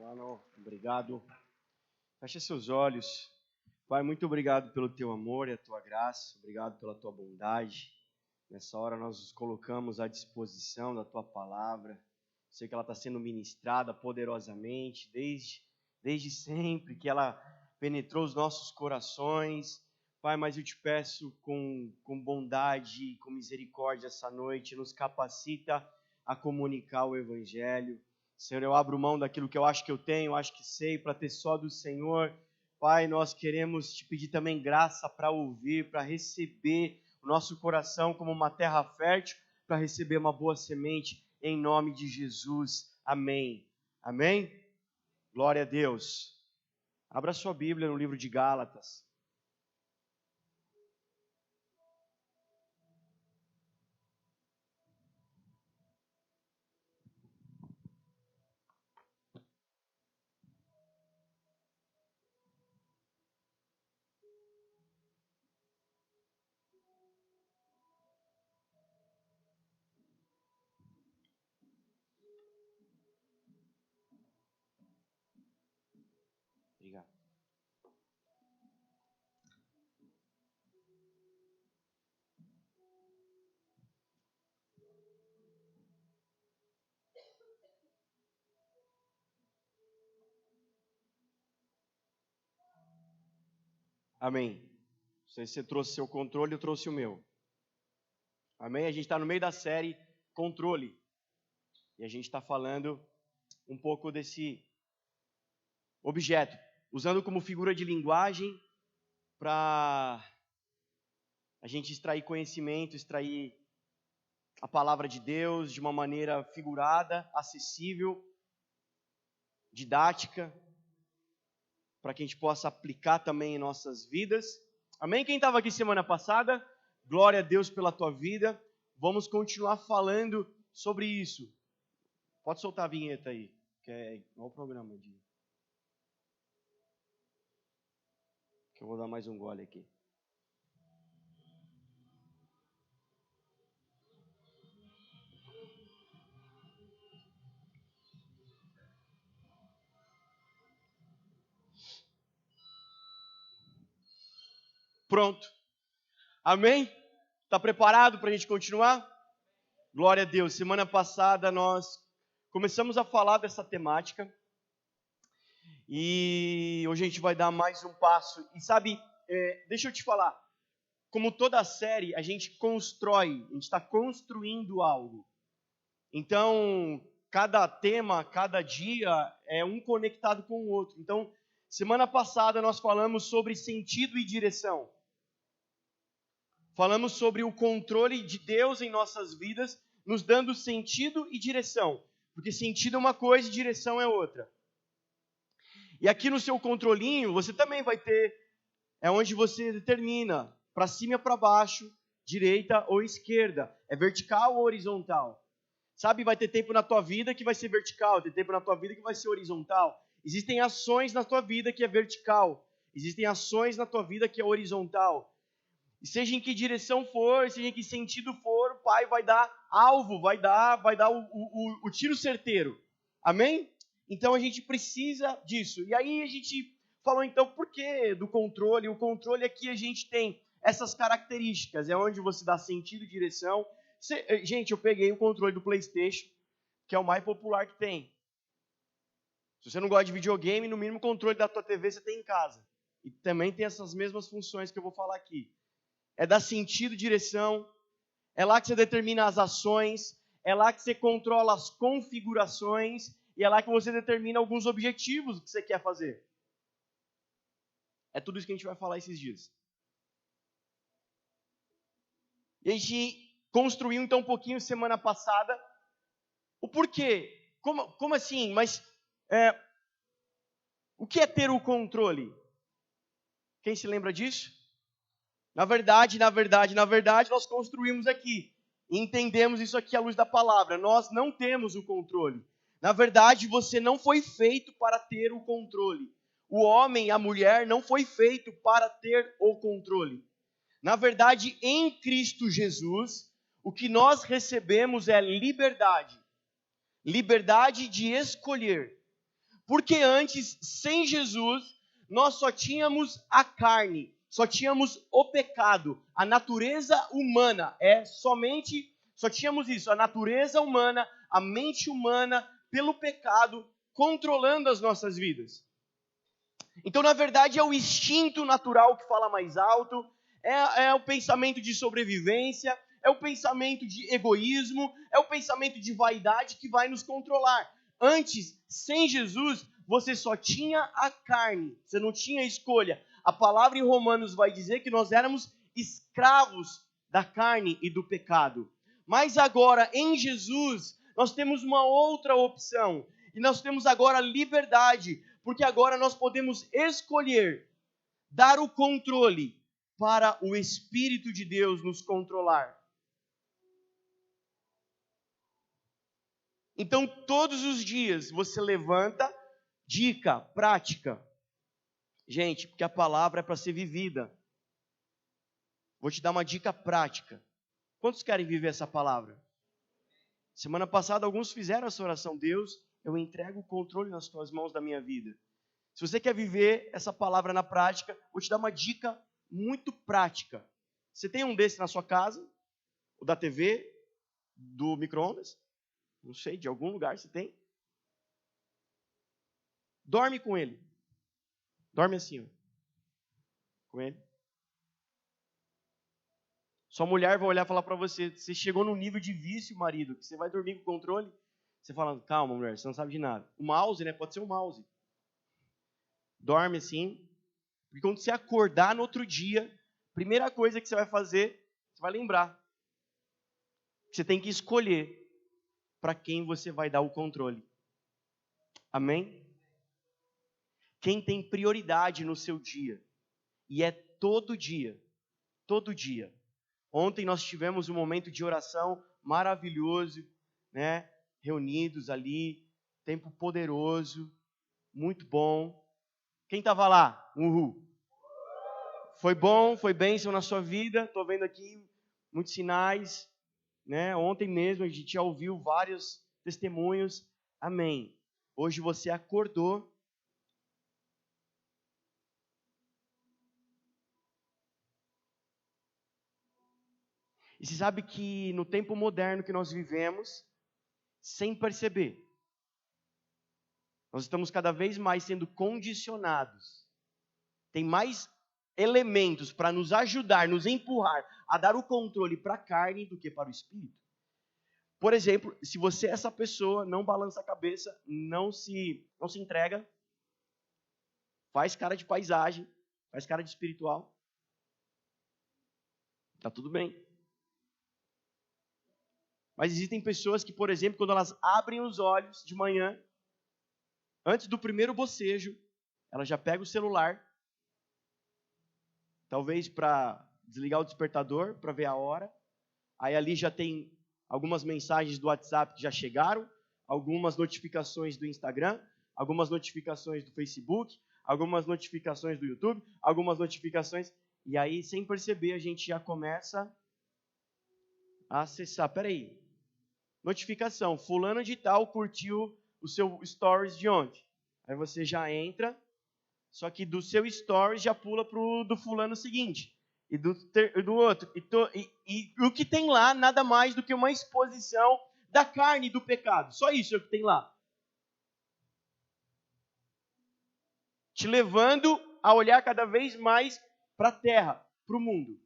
Mano, obrigado. Feche seus olhos. Pai, muito obrigado pelo teu amor e a tua graça. Obrigado pela tua bondade. Nessa hora nós nos colocamos à disposição da tua palavra. Sei que ela está sendo ministrada poderosamente desde sempre, que ela penetrou os nossos corações. Pai, mas eu te peço com bondade, com misericórdia essa noite, nos capacita a comunicar o Evangelho. Senhor, eu abro mão daquilo que eu acho que eu tenho, acho que sei, para ter só do Senhor. Pai, nós queremos te pedir também graça para ouvir, para receber o nosso coração como uma terra fértil, para receber uma boa semente, em nome de Jesus. Amém. Amém? Glória a Deus. Abra sua Bíblia no livro de Gálatas. Obrigado. Amém. Não sei se você trouxe seu controle, eu trouxe o meu. Amém? A gente está no meio da série Controle. E a gente está falando um pouco desse objeto, usando como figura de linguagem para a gente extrair conhecimento, extrair a palavra de Deus de uma maneira figurada, acessível, didática, para que a gente possa aplicar também em nossas vidas. Amém? Quem estava aqui semana passada, glória a Deus pela tua vida. Vamos continuar falando sobre isso. Pode soltar a vinheta aí, que é igual o programa de... que eu vou dar mais um gole aqui. Pronto. Amém? Está preparado para a gente continuar? Glória a Deus. Semana passada nós começamos a falar dessa temática. E hoje a gente vai dar mais um passo. E sabe, deixa eu te falar. Como toda série, a gente constrói, a gente está construindo algo. Então, cada tema, cada dia é um conectado com o outro. Então, semana passada nós falamos sobre sentido e direção. Falamos sobre o controle de Deus em nossas vidas, nos dando sentido e direção. Porque sentido é uma coisa e direção é outra. E aqui no seu controlinho, você também vai ter, é onde você determina, para cima e para baixo, direita ou esquerda. É vertical ou horizontal. Sabe, vai ter tempo na tua vida que vai ser vertical, vai ter tempo na tua vida que vai ser horizontal. Existem ações na tua vida que é vertical. Existem ações na tua vida que é horizontal. E seja em que direção for, seja em que sentido for, o Pai vai dar alvo, vai dar o tiro certeiro. Amém? Então a gente precisa disso. E aí a gente falou então por que do controle? O controle aqui a gente tem essas características. É onde você dá sentido e direção. Gente, eu peguei o controle do PlayStation, que é o mais popular que tem. Se você não gosta de videogame, no mínimo o controle da tua TV você tem em casa. E também tem essas mesmas funções que eu vou falar aqui. É dar sentido e direção, é lá que você determina as ações, é lá que você controla as configurações, e é lá que você determina alguns objetivos que você quer fazer. É tudo isso que a gente vai falar esses dias. E a gente construiu então um pouquinho semana passada o porquê. Como assim? Mas o que é ter o controle? Quem se lembra disso? Na verdade, nós construímos aqui. E entendemos isso aqui à luz da palavra. Nós não temos o controle. Na verdade, você não foi feito para ter o controle. O homem e a mulher não foi feito para ter o controle. Na verdade, em Cristo Jesus, o que nós recebemos é liberdade. Liberdade de escolher. Porque antes, sem Jesus, nós só tínhamos a carne, só tínhamos o pecado, a natureza humana. Só tínhamos isso, a natureza humana, a mente humana, pelo pecado, controlando as nossas vidas. Então, na verdade, é o instinto natural que fala mais alto, é o pensamento de sobrevivência, é o pensamento de egoísmo, é o pensamento de vaidade que vai nos controlar. Antes, sem Jesus, você só tinha a carne, você não tinha escolha. A palavra em Romanos vai dizer que nós éramos escravos da carne e do pecado. Mas agora, em Jesus, nós temos uma outra opção. E nós temos agora liberdade, porque agora nós podemos escolher dar o controle para o Espírito de Deus nos controlar. Então, todos os dias você levanta, dica, prática. Gente, porque a palavra é para ser vivida. Vou te dar uma dica prática. Quantos querem viver essa palavra? Semana passada, alguns fizeram essa oração. Deus, eu entrego o controle nas tuas mãos da minha vida. Se você quer viver essa palavra na prática, vou te dar uma dica muito prática. Você tem um desse na sua casa? O da TV? Do micro-ondas? Não sei, de algum lugar você tem? Dorme com ele. Dorme assim, ó. Com ele. Sua mulher vai olhar e falar para você, você chegou num nível de vício, marido, que você vai dormir com o controle. Você fala, calma, mulher, você não sabe de nada. O mouse, né? Pode ser um mouse. Dorme assim. E quando você acordar no outro dia, primeira coisa que você vai fazer, você vai lembrar. Você tem que escolher para quem você vai dar o controle. Amém? Quem tem prioridade no seu dia. E é todo dia. Todo dia. Ontem nós tivemos um momento de oração maravilhoso, né? Reunidos ali, tempo poderoso, muito bom. Quem estava lá? Uhul. Foi bom, foi bênção na sua vida. Estou vendo aqui muitos sinais, né? Ontem mesmo a gente já ouviu vários testemunhos. Amém. Hoje você acordou. E você sabe que no tempo moderno que nós vivemos, sem perceber, nós estamos cada vez mais sendo condicionados. Tem mais elementos para nos ajudar, nos empurrar a dar o controle para a carne do que para o espírito. Por exemplo, se você é essa pessoa, não balança a cabeça, não se entrega, faz cara de paisagem, faz cara de espiritual, tá tudo bem. Mas existem pessoas que, por exemplo, quando elas abrem os olhos de manhã, antes do primeiro bocejo, ela já pega o celular, talvez para desligar o despertador, para ver a hora. Aí ali já tem algumas mensagens do WhatsApp que já chegaram, algumas notificações do Instagram, algumas notificações do Facebook, algumas notificações do YouTube, algumas notificações. E aí, sem perceber, a gente já começa a acessar. Peraí, notificação, fulano de tal curtiu o seu stories de ontem. Aí você já entra, só que do seu stories já pula pro do fulano seguinte. E do outro. E o que tem lá, nada mais do que uma exposição da carne e do pecado. Só isso é o que tem lá. Te levando a olhar cada vez mais para a terra, para o mundo.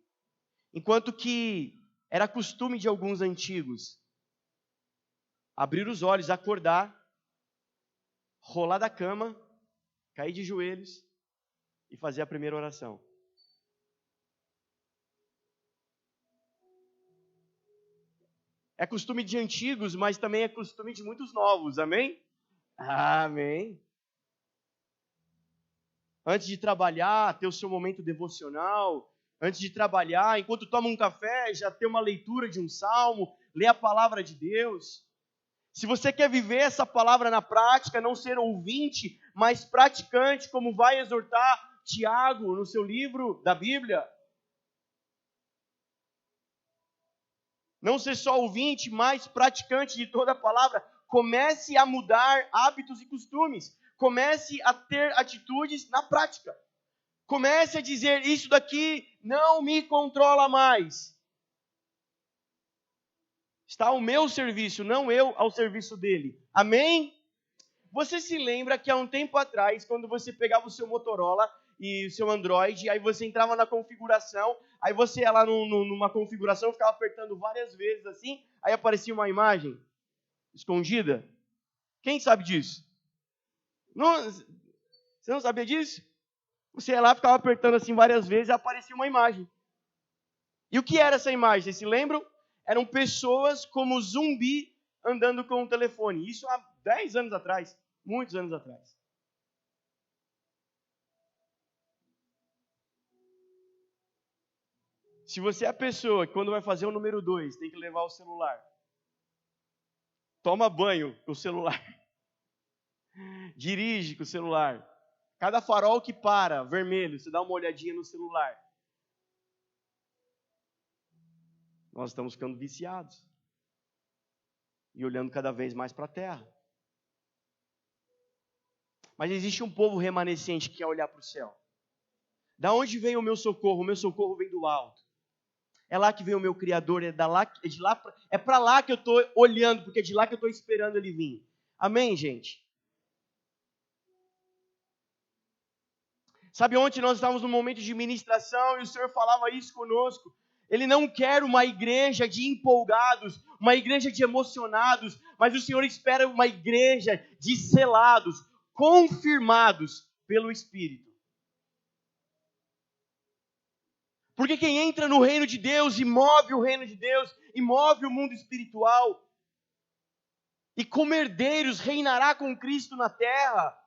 Enquanto que era costume de alguns antigos abrir os olhos, acordar, rolar da cama, cair de joelhos e fazer a primeira oração. É costume de antigos, mas também é costume de muitos novos, amém? Amém. Antes de trabalhar, ter o seu momento devocional. Antes de trabalhar, enquanto toma um café, já ter uma leitura de um salmo, ler a palavra de Deus. Se você quer viver essa palavra na prática, não ser ouvinte, mas praticante, como vai exortar Tiago no seu livro da Bíblia. Não ser só ouvinte, mas praticante de toda a palavra. Comece a mudar hábitos e costumes. comece a ter atitudes na prática. Comece a dizer, isso daqui não me controla mais. Está ao meu serviço, não eu ao serviço dele. Amém? Você se lembra que há um tempo atrás, quando você pegava o seu Motorola e o seu Android, aí você entrava na configuração, aí você ia lá numa configuração, ficava apertando várias vezes assim, aí aparecia uma imagem escondida? Quem sabe disso? Você não sabia disso? Você ia lá, ficava apertando assim várias vezes e aparecia uma imagem. E o que era essa imagem? Vocês se lembram? Eram pessoas como zumbi andando com o telefone. Isso há 10 anos atrás, muitos anos atrás. Se você é a pessoa que quando vai fazer o número 2 tem que levar o celular, toma banho com o celular, dirige com o celular, cada farol que para, vermelho, você dá uma olhadinha no celular. Nós estamos ficando viciados e olhando cada vez mais para a terra. Mas existe um povo remanescente que quer olhar para o céu. Da onde vem o meu socorro? O meu socorro vem do alto. É lá que vem o meu Criador, é para lá que eu estou olhando, porque é de lá que eu estou esperando ele vir. Amém, gente? Sabe, ontem nós estávamos num momento de ministração e o Senhor falava isso conosco. Ele não quer uma igreja de empolgados, uma igreja de emocionados, mas o Senhor espera uma igreja de selados, confirmados pelo Espírito. Porque quem entra no reino de Deus e move o reino de Deus, e move o mundo espiritual, e como herdeiros reinará com Cristo na terra.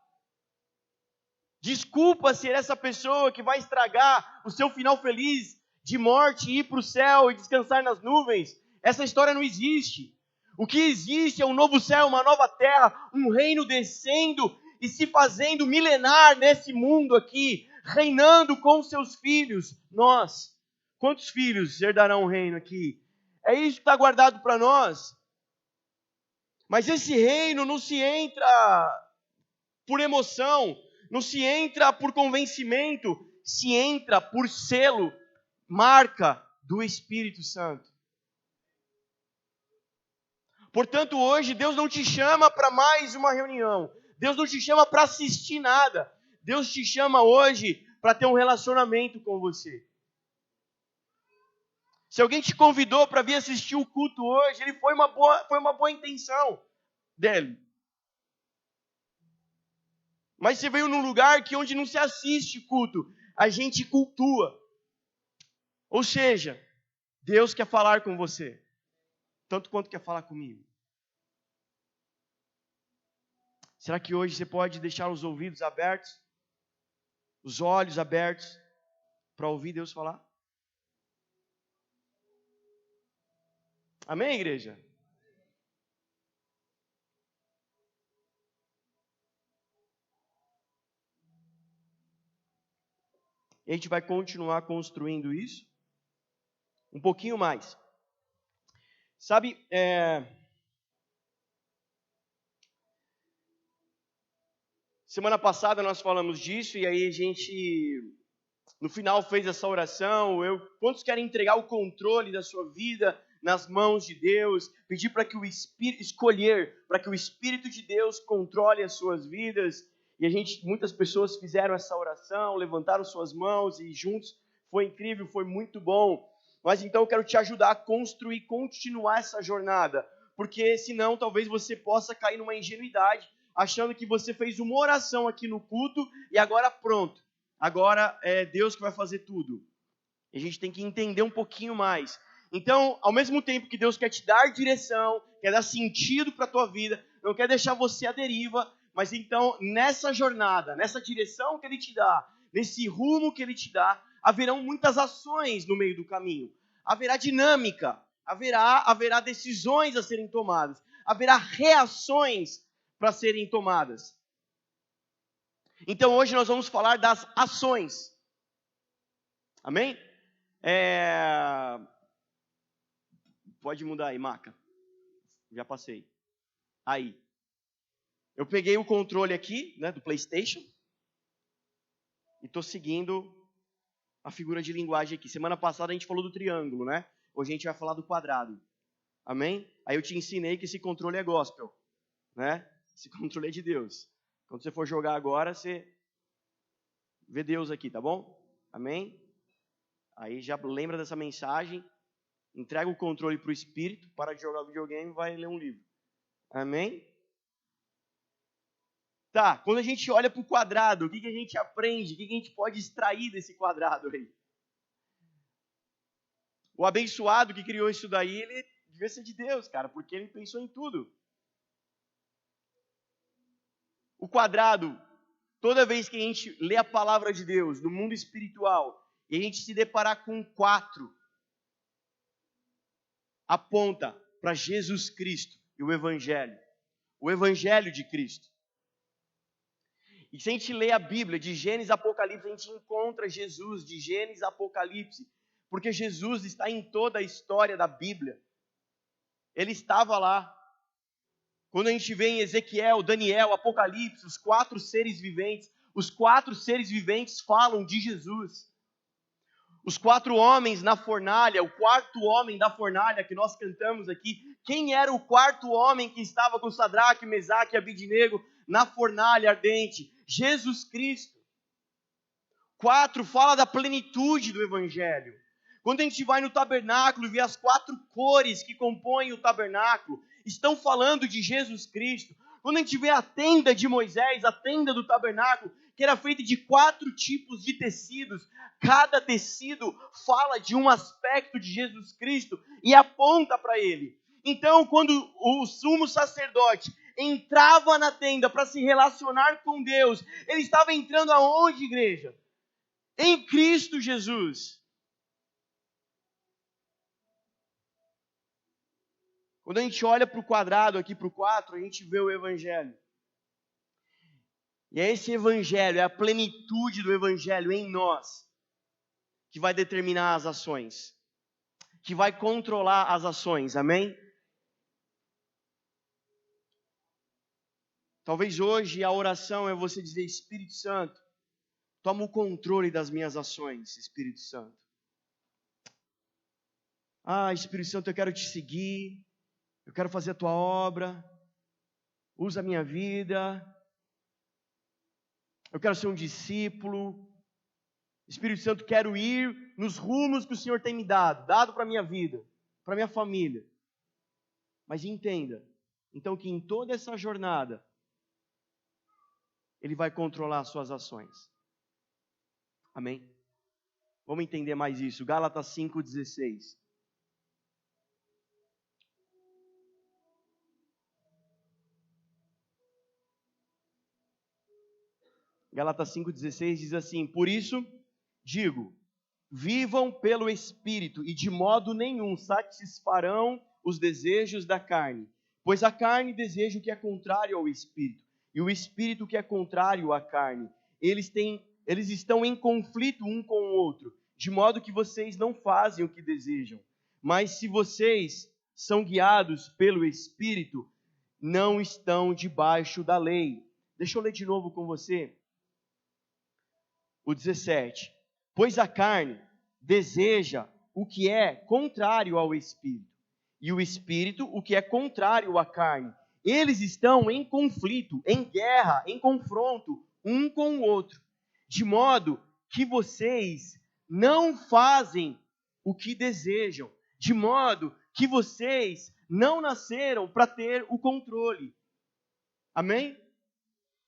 Desculpa ser essa pessoa que vai estragar o seu final feliz de morte e ir para o céu e descansar nas nuvens. Essa história não existe. O que existe é um novo céu, uma nova terra, um reino descendo e se fazendo milenar nesse mundo aqui, reinando com seus filhos. Nós, quantos filhos herdarão o reino aqui? É isso que está guardado para nós. Mas esse reino não se entra por emoção, não se entra por convencimento, se entra por selo, marca do Espírito Santo. Portanto, hoje Deus não te chama para mais uma reunião. Deus não te chama para assistir nada. Deus te chama hoje para ter um relacionamento com você. Se alguém te convidou para vir assistir o culto hoje, foi uma boa intenção dele. Mas você veio num lugar onde não se assiste culto, a gente cultua. Ou seja, Deus quer falar com você, tanto quanto quer falar comigo. Será que hoje você pode deixar os ouvidos abertos, os olhos abertos, para ouvir Deus falar? Amém, igreja? E a gente vai continuar construindo isso um pouquinho mais. Sabe, semana passada nós falamos disso e aí a gente, no final, fez essa oração. Quantos querem entregar o controle da sua vida nas mãos de Deus? Pedir para que o Espírito, escolher, para que o Espírito de Deus controle as suas vidas. E muitas pessoas fizeram essa oração, levantaram suas mãos e juntos foi incrível, foi muito bom. Mas então eu quero te ajudar a construir, continuar essa jornada, porque senão talvez você possa cair numa ingenuidade, achando que você fez uma oração aqui no culto e agora pronto, agora é Deus que vai fazer tudo. E a gente tem que entender um pouquinho mais. Então, ao mesmo tempo que Deus quer te dar direção, quer dar sentido para a tua vida, não quer deixar você à deriva, mas então nessa jornada, nessa direção que Ele te dá, nesse rumo que Ele te dá, haverão muitas ações no meio do caminho. Haverá dinâmica, haverá decisões a serem tomadas, haverá reações para serem tomadas. Então hoje nós vamos falar das ações. Amém? Pode mudar aí, Maca. Já passei. Aí. Eu peguei o controle aqui, né, do PlayStation, e estou seguindo a figura de linguagem aqui. Semana passada a gente falou do triângulo, né? Hoje a gente vai falar do quadrado. Amém? Aí eu te ensinei que esse controle é gospel, né? Esse controle é de Deus. Quando você for jogar agora, você vê Deus aqui, tá bom? Amém? Aí já lembra dessa mensagem, entrega o controle para o Espírito, para de jogar videogame e vai ler um livro. Amém? Tá, quando a gente olha para o quadrado, o que a gente aprende? O que a gente pode extrair desse quadrado aí? O abençoado que criou isso daí, ele devia ser de Deus, cara, porque ele pensou em tudo. O quadrado, toda vez que a gente lê a palavra de Deus no mundo espiritual e a gente se deparar com 4, aponta para Jesus Cristo e o Evangelho de Cristo. E se a gente lê a Bíblia de Gênesis a Apocalipse, a gente encontra Jesus de Gênesis a Apocalipse, porque Jesus está em toda a história da Bíblia. Ele estava lá. Quando a gente vê em Ezequiel, Daniel, Apocalipse, os 4 seres viventes falam de Jesus. Os 4 homens na fornalha, o 4º homem da fornalha que nós cantamos aqui, quem era o 4º homem que estava com Sadraque, Mesaque e Abidnego na fornalha ardente? Jesus Cristo. 4 fala da plenitude do Evangelho. Quando a gente vai no tabernáculo e vê as 4 cores que compõem o tabernáculo, estão falando de Jesus Cristo. Quando a gente vê a tenda de Moisés, a tenda do tabernáculo, que era feita de 4 tipos de tecidos, cada tecido fala de um aspecto de Jesus Cristo e aponta para ele. Então, quando o sumo sacerdote entrava na tenda para se relacionar com Deus, ele estava entrando aonde, igreja? Em Cristo Jesus. Quando a gente olha para o quadrado aqui, para o 4, a gente vê o Evangelho. E é esse Evangelho, é a plenitude do Evangelho em nós, que vai determinar as ações, que vai controlar as ações, amém? Talvez hoje a oração é você dizer: Espírito Santo, toma o controle das minhas ações, Espírito Santo. Ah, Espírito Santo, eu quero te seguir, eu quero fazer a tua obra, usa a minha vida, eu quero ser um discípulo. Espírito Santo, quero ir nos rumos que o Senhor tem me dado para a minha vida, para a minha família. Mas entenda, então, que em toda essa jornada, Ele vai controlar as suas ações. Amém? Vamos entender mais isso. Gálatas 5,16. Gálatas 5,16 diz assim: por isso, digo, vivam pelo Espírito e de modo nenhum satisfarão os desejos da carne, pois a carne deseja o que é contrário ao Espírito, e o Espírito que é contrário à carne. Eles estão em conflito um com o outro, de modo que vocês não fazem o que desejam. Mas se vocês são guiados pelo Espírito, não estão debaixo da lei. Deixa eu ler de novo com você. O 17. Pois a carne deseja o que é contrário ao Espírito, e o Espírito o que é contrário à carne. Eles estão em conflito, em guerra, em confronto, um com o outro, de modo que vocês não fazem o que desejam, de modo que vocês não nasceram para ter o controle. Amém?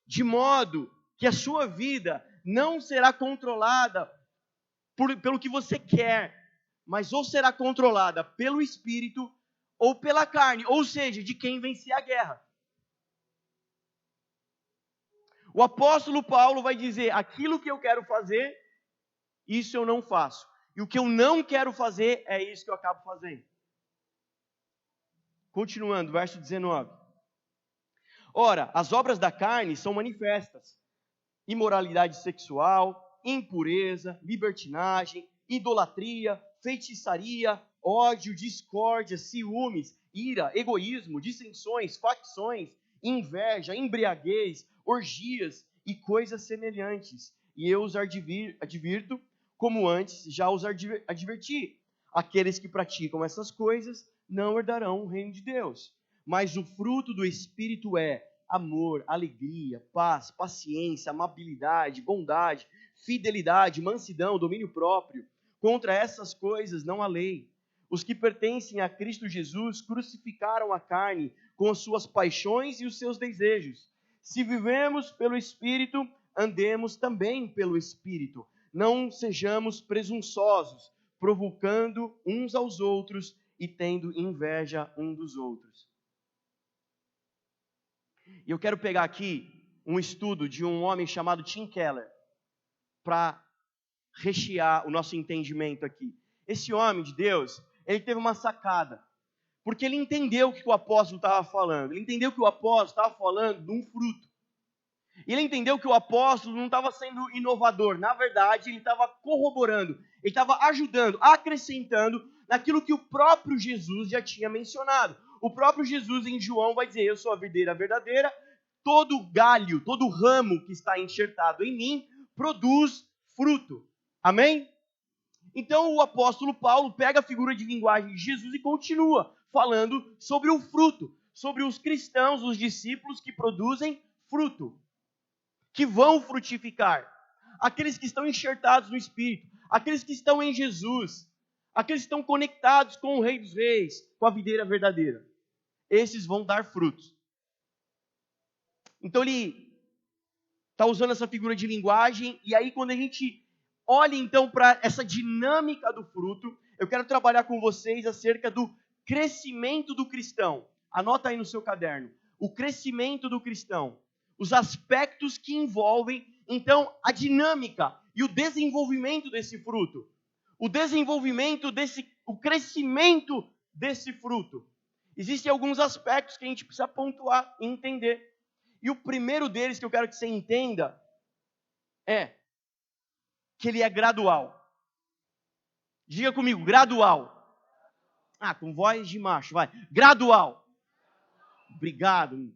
De modo que a sua vida não será controlada pelo que você quer, mas ou será controlada pelo Espírito ou pela carne, ou seja, de quem vencer a guerra. O apóstolo Paulo vai dizer: aquilo que eu quero fazer, isso eu não faço. E o que eu não quero fazer, é isso que eu acabo fazendo. Continuando, verso 19. Ora, as obras da carne são manifestas: imoralidade sexual, impureza, libertinagem, idolatria, feitiçaria, ódio, discórdia, ciúmes, ira, egoísmo, dissensões, facções, inveja, embriaguez, orgias e coisas semelhantes. E eu os advirto, como antes já os adverti. Aqueles que praticam essas coisas não herdarão o reino de Deus. Mas o fruto do Espírito é amor, alegria, paz, paciência, amabilidade, bondade, fidelidade, mansidão, domínio próprio. Contra essas coisas não há lei. Os que pertencem a Cristo Jesus crucificaram a carne com as suas paixões e os seus desejos. Se vivemos pelo Espírito, andemos também pelo Espírito. Não sejamos presunçosos, provocando uns aos outros e tendo inveja uns dos outros. E eu quero pegar aqui um estudo de um homem chamado Tim Keller para rechear o nosso entendimento aqui. Esse homem de Deus, ele teve uma sacada, porque ele entendeu o que o apóstolo estava falando. Ele entendeu que o apóstolo estava falando de um fruto. E ele entendeu que o apóstolo não estava sendo inovador. Na verdade, ele estava corroborando, ele estava ajudando, acrescentando naquilo que o próprio Jesus já tinha mencionado. O próprio Jesus em João vai dizer: eu sou a videira verdadeira, todo galho, todo ramo que está enxertado em mim produz fruto. Amém? Então o apóstolo Paulo pega a figura de linguagem de Jesus e continua falando sobre o fruto, sobre os cristãos, os discípulos que produzem fruto, que vão frutificar. Aqueles que estão enxertados no Espírito, aqueles que estão em Jesus, aqueles que estão conectados com o Rei dos Reis, com a videira verdadeira. Esses vão dar frutos. Então ele está usando essa figura de linguagem, e aí quando a gente olha então para essa dinâmica do fruto, eu quero trabalhar com vocês acerca do crescimento do cristão. Anota aí no seu caderno. O crescimento do cristão. Os aspectos que envolvem, então, a dinâmica e o desenvolvimento desse fruto. O crescimento desse fruto. Existem alguns aspectos que a gente precisa pontuar e entender. E o primeiro deles que eu quero que você entenda é que ele é gradual. Diga comigo, gradual. Com voz de macho, vai. Gradual. Obrigado.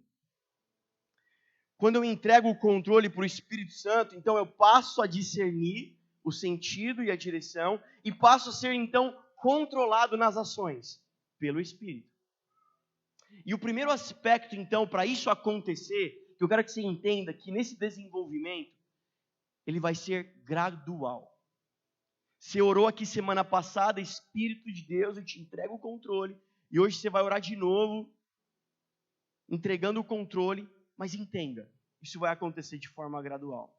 Quando eu entrego o controle para o Espírito Santo, então eu passo a discernir o sentido e a direção e passo a ser, então, controlado nas ações pelo Espírito. E o primeiro aspecto, então, para isso acontecer, que eu quero que você entenda que nesse desenvolvimento, ele vai ser gradual. Você orou aqui semana passada, Espírito de Deus, eu te entrego o controle, e hoje você vai orar de novo, entregando o controle, mas entenda, isso vai acontecer de forma gradual.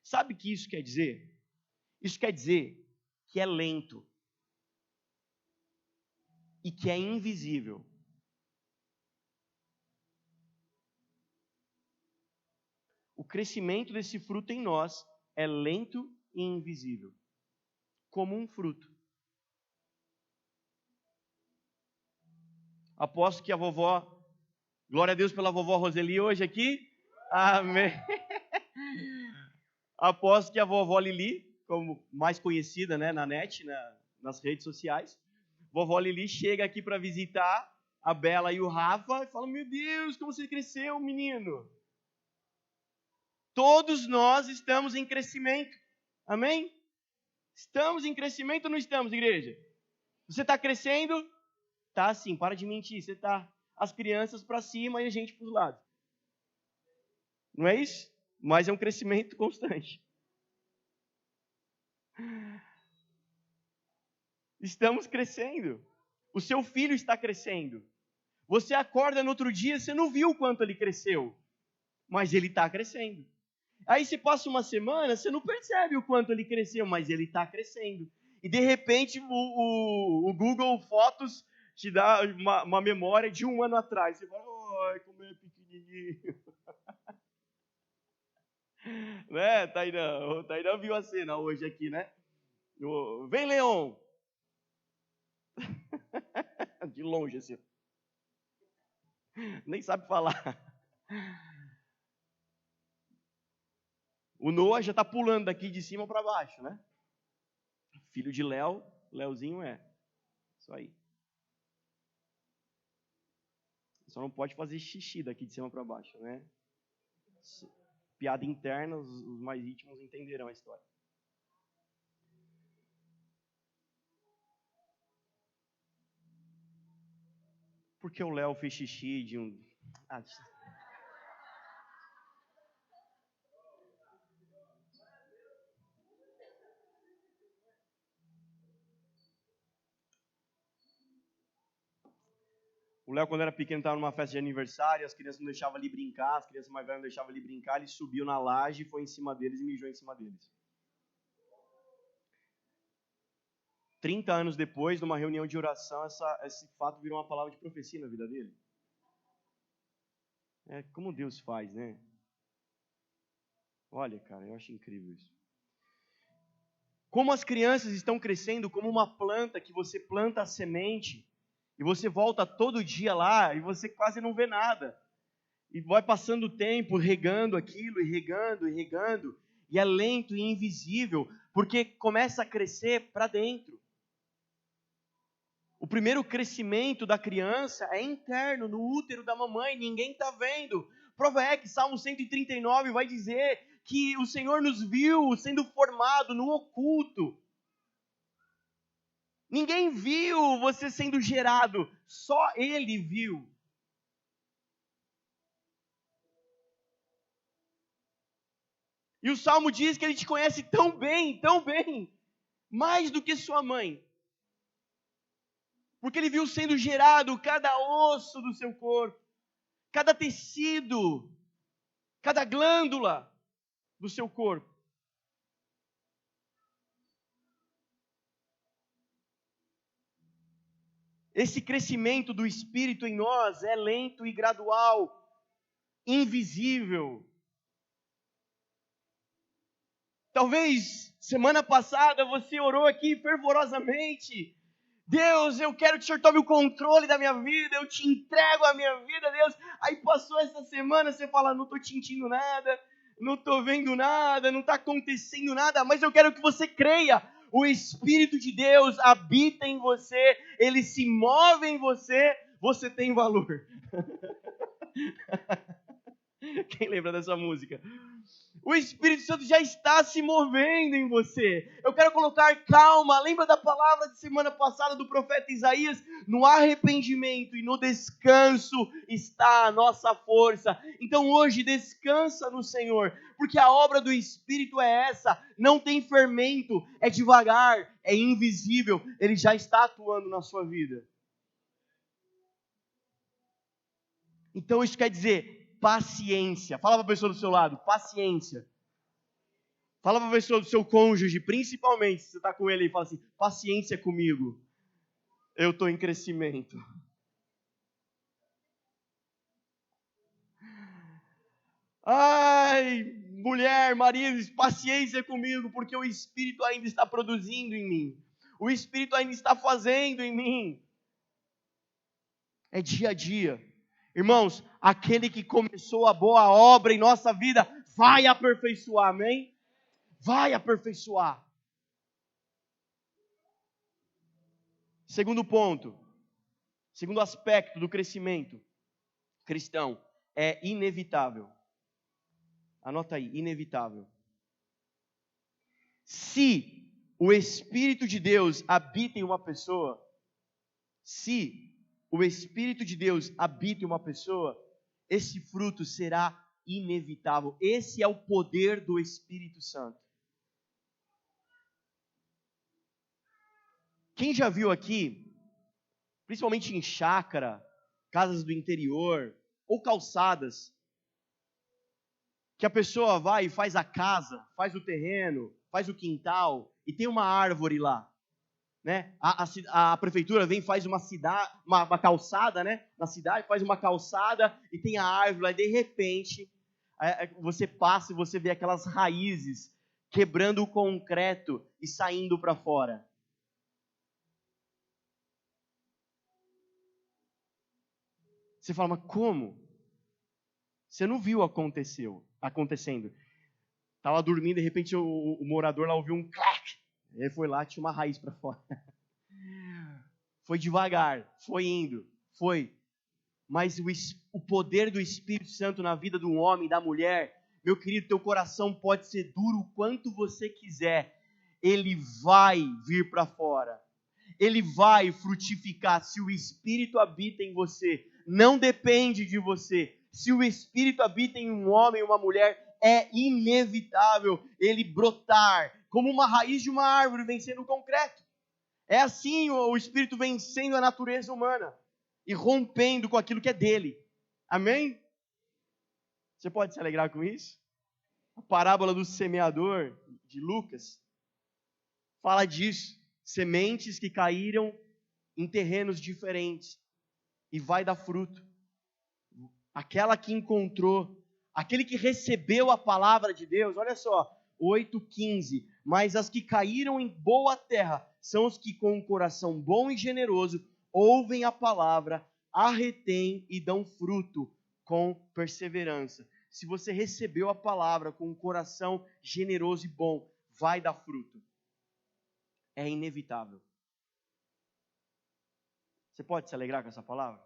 Sabe o que isso quer dizer? Isso quer dizer que é lento e que é invisível. O crescimento desse fruto em nós é lento e invisível, como um fruto. Aposto que a vovó, glória a Deus pela vovó Roseli hoje aqui, amém. Aposto que a vovó Lili, como mais conhecida, né, na net, nas redes sociais, vovó Lili chega aqui para visitar a Bela e o Rafa e fala: meu Deus, como você cresceu, menino. Todos nós estamos em crescimento. Amém? Estamos em crescimento ou não estamos, igreja? Você está crescendo? Tá sim, para de mentir. Você está as crianças para cima e a gente para os lados. Não é isso? Mas é um crescimento constante. Estamos crescendo. O seu filho está crescendo. Você acorda no outro dia, você não viu o quanto ele cresceu. Mas ele está crescendo. Aí se passa uma semana, você não percebe o quanto ele cresceu, mas ele está crescendo. E de repente o Google Fotos te dá uma memória de um ano atrás. Você fala: ai, como é pequenininho. Né, Tairã? O Tairã viu a cena hoje aqui, né? Vem, Leon! De longe, assim. Nem sabe falar. O Noah já está pulando daqui de cima para baixo, né? Filho de Léo, Léozinho é. Isso aí. Só não pode fazer xixi daqui de cima para baixo, né? Piada interna, os mais íntimos entenderão a história. Porque o Léo fez xixi de um... O Léo, quando era pequeno, estava numa festa de aniversário, as crianças não deixavam ele brincar, as crianças mais velhas não deixavam ele brincar, ele subiu na laje, foi em cima deles e mijou em cima deles. 30 anos depois, numa reunião de oração, esse fato virou uma palavra de profecia na vida dele. É como Deus faz, né? Olha, cara, eu acho incrível isso. Como as crianças estão crescendo como uma planta que você planta a semente e você volta todo dia lá e você quase não vê nada. E vai passando o tempo regando aquilo e regando e regando. E é lento e invisível porque começa a crescer para dentro. O primeiro crescimento da criança é interno, no útero da mamãe, ninguém está vendo. Prova é que Salmo 139 vai dizer que o Senhor nos viu sendo formado no oculto. Ninguém viu você sendo gerado, só Ele viu. E o Salmo diz que Ele te conhece tão bem, mais do que sua mãe. Porque Ele viu sendo gerado cada osso do seu corpo, cada tecido, cada glândula do seu corpo. Esse crescimento do Espírito em nós é lento e gradual, invisível. Talvez semana passada você orou aqui fervorosamente. Deus, eu quero que o Senhor tome o controle da minha vida, eu te entrego a minha vida, Deus. Aí passou essa semana, você fala, não estou sentindo nada, não estou vendo nada, não está acontecendo nada, mas eu quero que você creia. O Espírito de Deus habita em você, Ele se move em você, você tem valor. Quem lembra dessa música? O Espírito Santo já está se movendo em você. Eu quero colocar calma. Lembra da palavra de semana passada do profeta Isaías? No arrependimento e no descanso está a nossa força. Então hoje descansa no Senhor, porque a obra do Espírito é essa. Não tem fermento, é devagar, é invisível. Ele já está atuando na sua vida. Então isso quer dizer paciência. Fala para a pessoa do seu lado, paciência. Fala para a pessoa do seu cônjuge, principalmente, se você está com ele e fala assim, paciência comigo. Eu estou em crescimento. Ai, mulher, marido, paciência comigo, porque o Espírito ainda está produzindo em mim. O Espírito ainda está fazendo em mim. É dia a dia. Irmãos, aquele que começou a boa obra em nossa vida, vai aperfeiçoar, amém? Vai aperfeiçoar. Segundo ponto, segundo aspecto do crescimento cristão, é inevitável. Anota aí, inevitável. Se o Espírito de Deus habita em uma pessoa, esse fruto será inevitável. Esse é o poder do Espírito Santo. Quem já viu aqui, principalmente em chácara, casas do interior ou calçadas, que a pessoa vai e faz a casa, faz o terreno, faz o quintal e tem uma árvore lá, né? A prefeitura vem e faz uma calçada, né? Na cidade faz uma calçada e tem a árvore lá e de repente você passa e você vê aquelas raízes quebrando o concreto e saindo para fora. Você fala, mas como? Você não viu acontecendo. Estava dormindo, de repente o morador lá ouviu um clac. Ele foi lá, tinha uma raiz para fora. Foi devagar, foi indo, foi. Mas o poder do Espírito Santo na vida do homem, da mulher, meu querido, teu coração pode ser duro o quanto você quiser, ele vai vir para fora. Ele vai frutificar se o Espírito habita em você. Não depende de você. Se o Espírito habita em um homem ou uma mulher, é inevitável ele brotar como uma raiz de uma árvore vencendo o concreto. É assim o Espírito vencendo a natureza humana e rompendo com aquilo que é dele. Amém? Você pode se alegrar com isso? A parábola do semeador de Lucas fala disso. Sementes que caíram em terrenos diferentes e vai dar fruto. Aquela que encontrou, aquele que recebeu a palavra de Deus, olha só, 8:15. Mas as que caíram em boa terra são os que com um coração bom e generoso ouvem a palavra, a retêm e dão fruto com perseverança. Se você recebeu a palavra com um coração generoso e bom, vai dar fruto. É inevitável. Você pode se alegrar com essa palavra?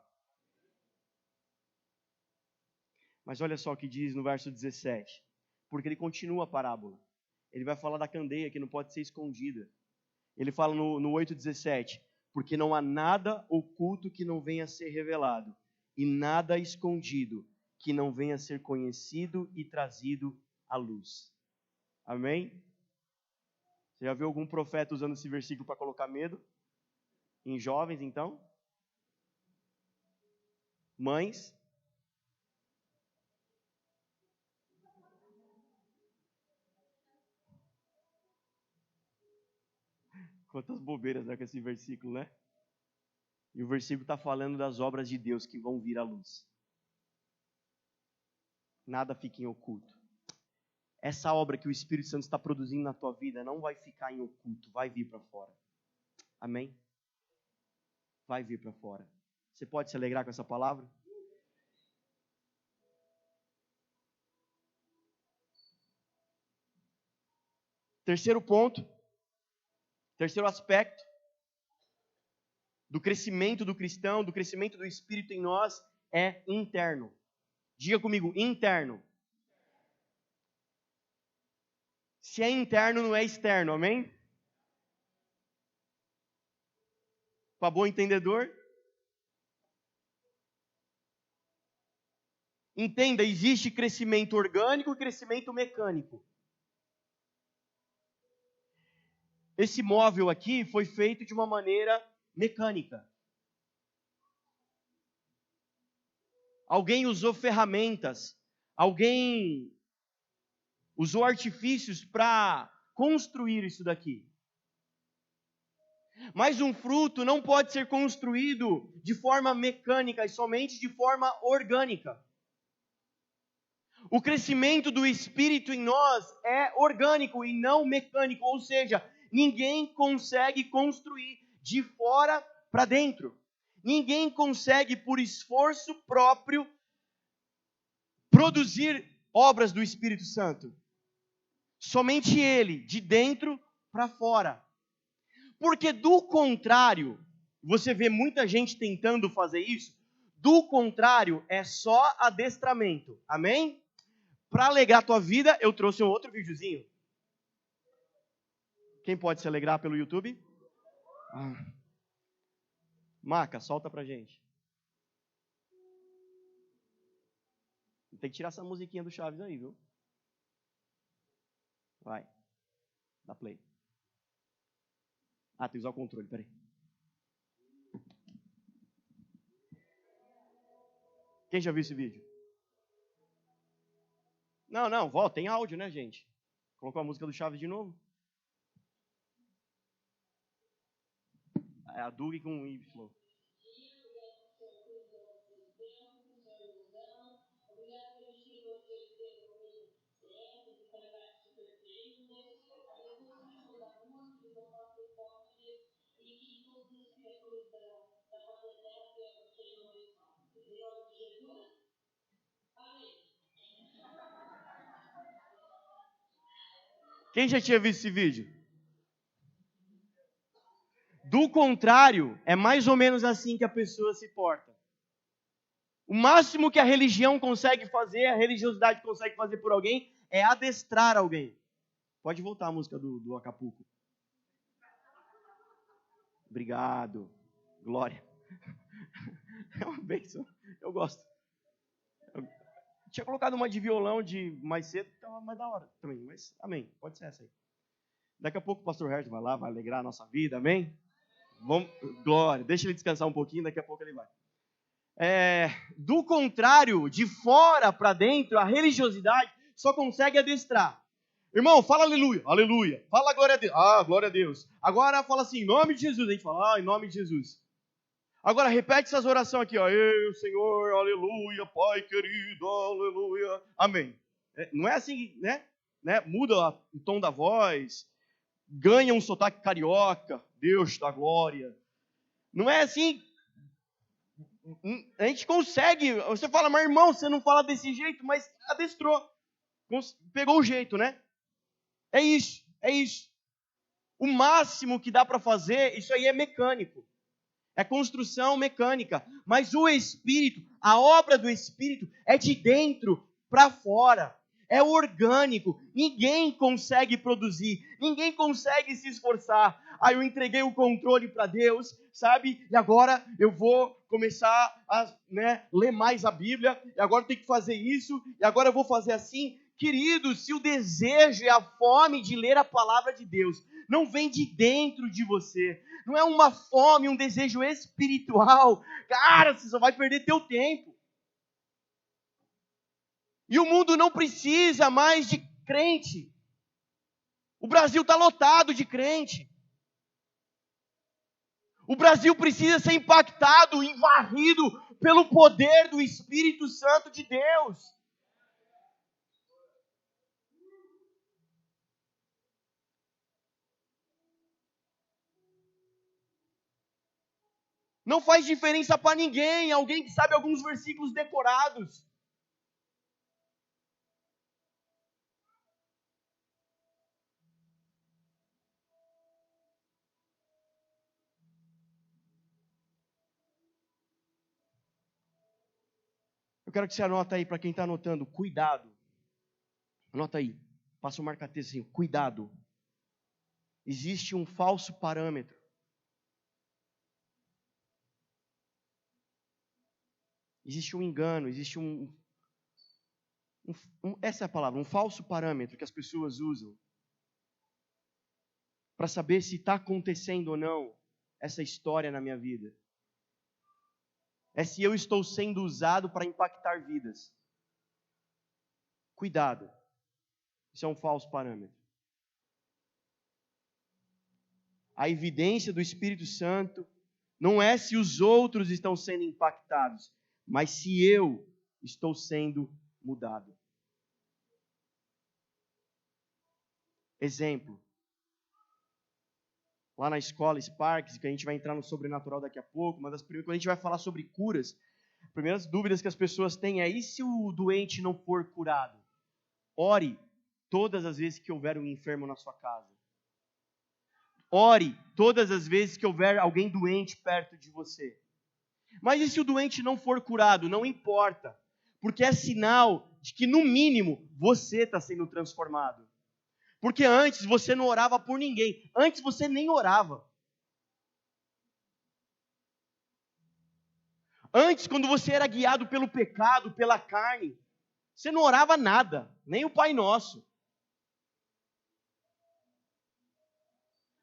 Mas olha só o que diz no verso 17. Porque ele continua a parábola. Ele vai falar da candeia que não pode ser escondida. Ele fala no 8:17. Porque não há nada oculto que não venha a ser revelado. E nada escondido que não venha a ser conhecido e trazido à luz. Amém? Você já viu algum profeta usando esse versículo para colocar medo? Em jovens, então? Mães? Quantas bobeiras com esse versículo, né? E o versículo está falando das obras de Deus que vão vir à luz. Nada fica em oculto. Essa obra que o Espírito Santo está produzindo na tua vida não vai ficar em oculto, vai vir para fora. Amém? Vai vir para fora. Você pode se alegrar com essa palavra? Terceiro ponto, terceiro aspecto do crescimento do cristão, do crescimento do Espírito em nós, é interno. Diga comigo, interno. Se é interno, não é externo, amém? Para bom entendedor? Entenda, existe crescimento orgânico e crescimento mecânico. Esse móvel aqui foi feito de uma maneira mecânica. Alguém usou ferramentas, alguém usou artifícios para construir isso daqui. Mas um fruto não pode ser construído de forma mecânica e somente de forma orgânica. O crescimento do Espírito em nós é orgânico e não mecânico, ou seja, ninguém consegue construir de fora para dentro. Ninguém consegue, por esforço próprio, produzir obras do Espírito Santo. Somente Ele, de dentro para fora. Porque do contrário, você vê muita gente tentando fazer isso, do contrário é só adestramento. Amém? Para alegrar a tua vida, eu trouxe um outro videozinho. Quem pode se alegrar pelo YouTube? Maca, solta pra gente. Tem que tirar essa musiquinha do Chaves aí, viu? Vai. Dá play. Tem que usar o controle, peraí. Quem já viu esse vídeo? Não, volta, tem áudio, né, gente? Colocou a música do Chaves de novo. É a Doug com Y. Quem já tinha visto esse vídeo? Do contrário, é mais ou menos assim que a pessoa se porta. O máximo que a religião consegue fazer, a religiosidade consegue fazer por alguém, é adestrar alguém. Pode voltar a música do Acapulco. Obrigado. Glória. É uma bênção. Eu gosto. Eu tinha colocado uma de violão de mais cedo, então é mais da hora também. Mas amém. Pode ser essa aí. Daqui a pouco o pastor Hertz vai lá, vai alegrar a nossa vida, amém? Vamos, glória. Deixa ele descansar um pouquinho, daqui a pouco ele vai. Do contrário, de fora para dentro, a religiosidade só consegue adestrar. Irmão, fala aleluia, aleluia. Fala glória a Deus, glória a Deus. Agora fala assim, em nome de Jesus. A gente fala, em nome de Jesus. Agora repete essas orações aqui, ó. Eu, Senhor, aleluia, Pai querido, aleluia, amém. Não é assim, né? Muda o tom da voz, ganha um sotaque carioca, Deus da glória. Não é assim. A gente consegue, você fala, mas irmão, você não fala desse jeito, mas adestrou. Pegou o jeito, né? É isso. O máximo que dá para fazer, isso aí é mecânico. É construção mecânica. Mas o Espírito, a obra do Espírito é de dentro para fora. É orgânico. Ninguém consegue produzir. Ninguém consegue se esforçar. Aí eu entreguei o controle para Deus, sabe? E agora eu vou começar a ler mais a Bíblia. E agora eu tenho que fazer isso. E agora eu vou fazer assim. Querido, se o desejo e a fome de ler a palavra de Deus não vem de dentro de você, não é uma fome, um desejo espiritual, cara, você só vai perder teu tempo. E o mundo não precisa mais de crente. O Brasil está lotado de crente. O Brasil precisa ser impactado, varrido pelo poder do Espírito Santo de Deus. Não faz diferença para ninguém, alguém que sabe alguns versículos decorados. Eu quero que você anota aí, para quem está anotando, cuidado. Anota aí, passa o marca-texto assim, cuidado. Existe um falso parâmetro. Existe um engano, existe essa é a palavra, um falso parâmetro que as pessoas usam para saber se está acontecendo ou não essa história na minha vida. É se eu estou sendo usado para impactar vidas. Cuidado. Isso é um falso parâmetro. A evidência do Espírito Santo não é se os outros estão sendo impactados, mas se eu estou sendo mudado. Exemplo. Lá na escola Sparks, que a gente vai entrar no sobrenatural daqui a pouco, quando a gente vai falar sobre curas, as primeiras dúvidas que as pessoas têm é: e se o doente não for curado? Ore todas as vezes que houver um enfermo na sua casa. Ore todas as vezes que houver alguém doente perto de você. Mas e se o doente não for curado? Não importa, porque é sinal de que, no mínimo, você está sendo transformado. Porque antes você não orava por ninguém. Antes você nem orava. Antes, quando você era guiado pelo pecado, pela carne, você não orava nada, nem o Pai Nosso.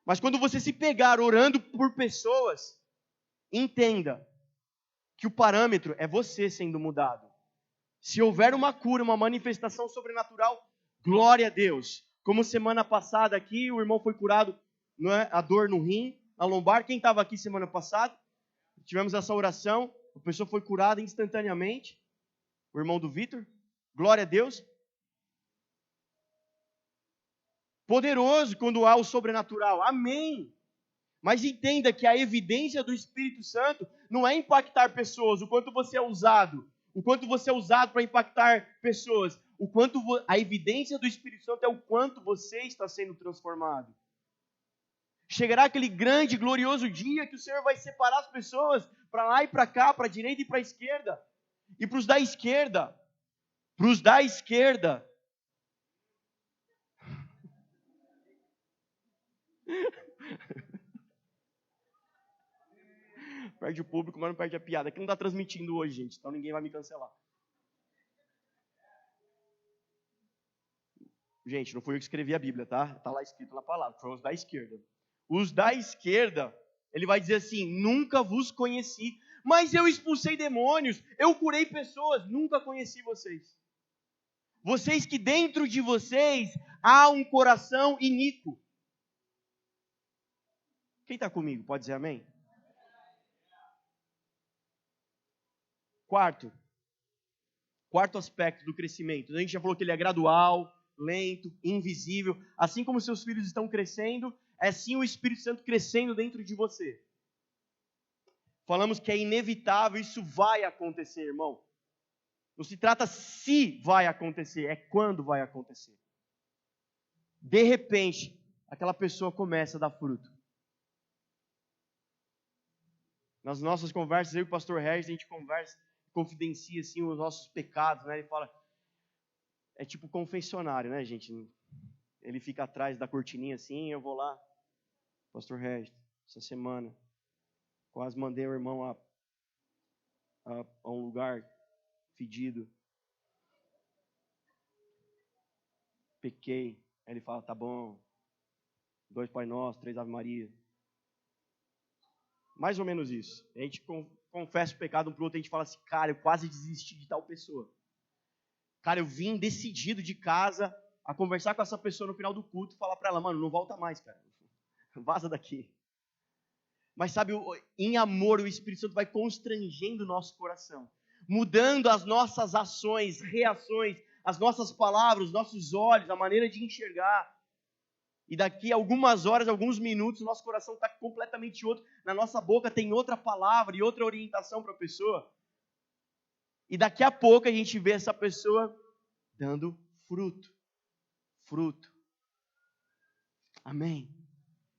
Mas quando você se pegar orando por pessoas, entenda que o parâmetro é você sendo mudado. Se houver uma cura, uma manifestação sobrenatural, glória a Deus. Como semana passada aqui, o irmão foi curado, não é? A dor no rim, na lombar. Quem estava aqui semana passada? Tivemos essa oração, a pessoa foi curada instantaneamente. O irmão do Vitor. Glória a Deus. Poderoso quando há o sobrenatural. Amém. Mas entenda que a evidência do Espírito Santo não é impactar pessoas, o quanto você é usado. O quanto você é usado para impactar pessoas. A evidência do Espírito Santo é o quanto você está sendo transformado. Chegará aquele grande, glorioso dia que o Senhor vai separar as pessoas para lá e para cá, para a direita e para a esquerda. E para os da esquerda, perde o público, mas não perde a piada. Aqui não está transmitindo hoje, gente, então ninguém vai me cancelar. Gente, não fui eu que escrevi a Bíblia, tá? Está lá escrito na palavra, foram os da esquerda. Os da esquerda, ele vai dizer assim, nunca vos conheci, mas eu expulsei demônios, eu curei pessoas, nunca conheci vocês. Vocês que dentro de vocês há um coração iníquo. Quem está comigo? Pode dizer amém? Quarto aspecto do crescimento. A gente já falou que ele é gradual, lento, invisível. Assim como seus filhos estão crescendo, é assim o Espírito Santo crescendo dentro de você. Falamos que é inevitável, isso vai acontecer, irmão. Não se trata se vai acontecer, é quando vai acontecer. De repente, aquela pessoa começa a dar fruto. Nas nossas conversas, eu e o pastor Regis, a gente conversa, confidencia assim os nossos pecados, né? Ele fala, é tipo confessionário, né, gente? Ele fica atrás da cortininha assim, eu vou lá, pastor Regis, essa semana, quase mandei o irmão a um lugar fedido. Pequei. Aí ele fala, tá bom, 2 Pai Nosso, 3 Ave Maria. Mais ou menos isso. A gente confessa o pecado um pro outro, a gente fala assim, cara, eu quase desisti de tal pessoa. Cara, eu vim decidido de casa a conversar com essa pessoa no final do culto e falar para ela, mano, não volta mais, cara. Vaza daqui. Mas sabe, em amor, o Espírito Santo vai constrangendo o nosso coração, mudando as nossas ações, reações, as nossas palavras, os nossos olhos, a maneira de enxergar. E daqui a algumas horas, alguns minutos, o nosso coração está completamente outro. Na nossa boca tem outra palavra e outra orientação para a pessoa. E daqui a pouco a gente vê essa pessoa dando fruto. Fruto. Amém?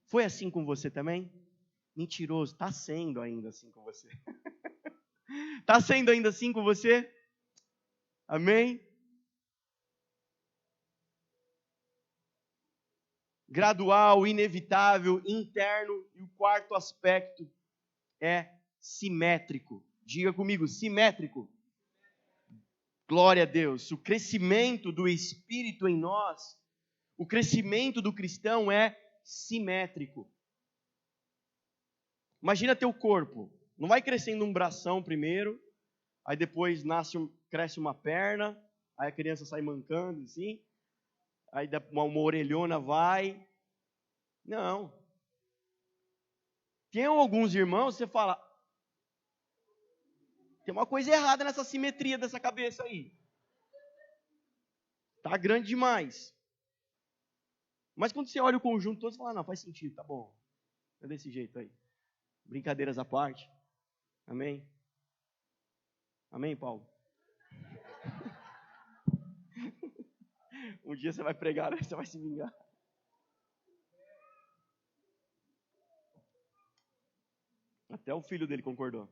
Foi assim com você também? Mentiroso. Está sendo ainda assim com você. Está sendo ainda assim com você? Amém? Gradual, inevitável, interno. E o quarto aspecto é simétrico. Diga comigo, simétrico. Glória a Deus. O crescimento do Espírito em nós, o crescimento do cristão é simétrico. Imagina teu corpo. Não vai crescendo um bração primeiro, aí depois cresce uma perna, aí a criança sai mancando assim, aí uma orelhona vai. Não. Tem alguns irmãos, você fala, tem uma coisa errada nessa simetria dessa cabeça aí. Tá grande demais. Mas quando você olha o conjunto todo, você fala, não, faz sentido, tá bom. É desse jeito aí. Brincadeiras à parte. Amém? Amém, Paulo? Um dia você vai pregar, né? Você vai se vingar. Até o filho dele concordou.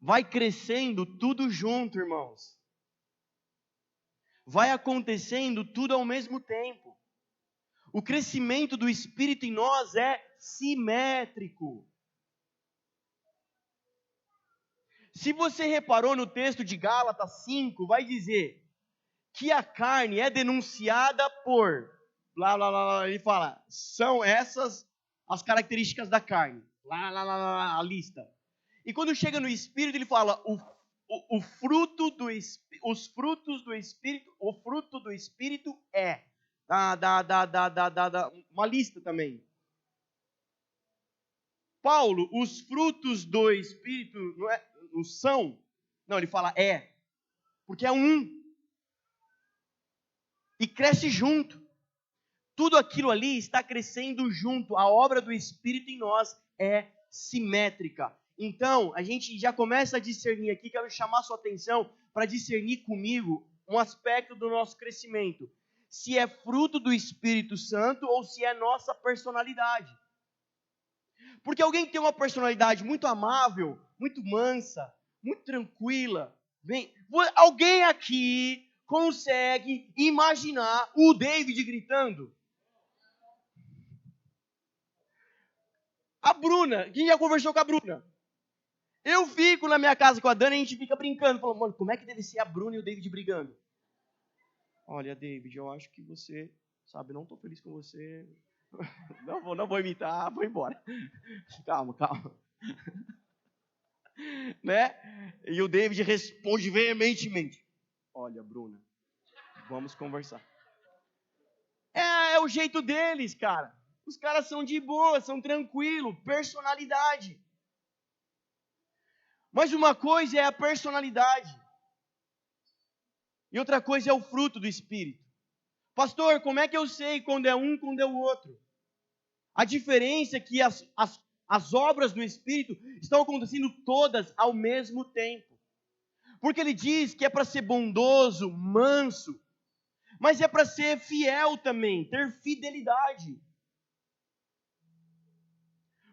Vai crescendo tudo junto, irmãos. Vai acontecendo tudo ao mesmo tempo. O crescimento do Espírito em nós é simétrico. Se você reparou no texto de Gálatas 5, vai dizer que a carne é denunciada por, blá, blá, blá, blá, ele fala, são essas as características da carne, blá, blá, blá, blá, a lista. E quando chega no Espírito, ele fala, o fruto do Espírito é, uma lista também. Paulo, os frutos do Espírito não são, não, ele fala é, porque é um, e cresce junto. Tudo aquilo ali está crescendo junto. A obra do Espírito em nós é simétrica. Então, a gente já começa a discernir aqui, quero chamar sua atenção para discernir comigo um aspecto do nosso crescimento. Se é fruto do Espírito Santo ou se é nossa personalidade. Porque alguém tem uma personalidade muito amável, muito mansa, muito tranquila. Alguém aqui consegue imaginar o David gritando? A Bruna, quem já conversou com a Bruna? Eu fico na minha casa com a Dani e a gente fica brincando, falando, mano, como é que deve ser a Bruna e o David brigando? Olha, David, eu acho que você, sabe, não estou feliz com você. Não vou imitar, vou embora. Calma. Né? E o David responde veementemente. Olha, Bruna, vamos conversar. É o jeito deles, cara. Os caras são de boa, são tranquilos, personalidade. Mas uma coisa é a personalidade. E outra coisa é o fruto do Espírito. Pastor, como é que eu sei quando é um, quando é o outro? A diferença é que as obras do Espírito estão acontecendo todas ao mesmo tempo. Porque ele diz que é para ser bondoso, manso, mas é para ser fiel também, ter fidelidade.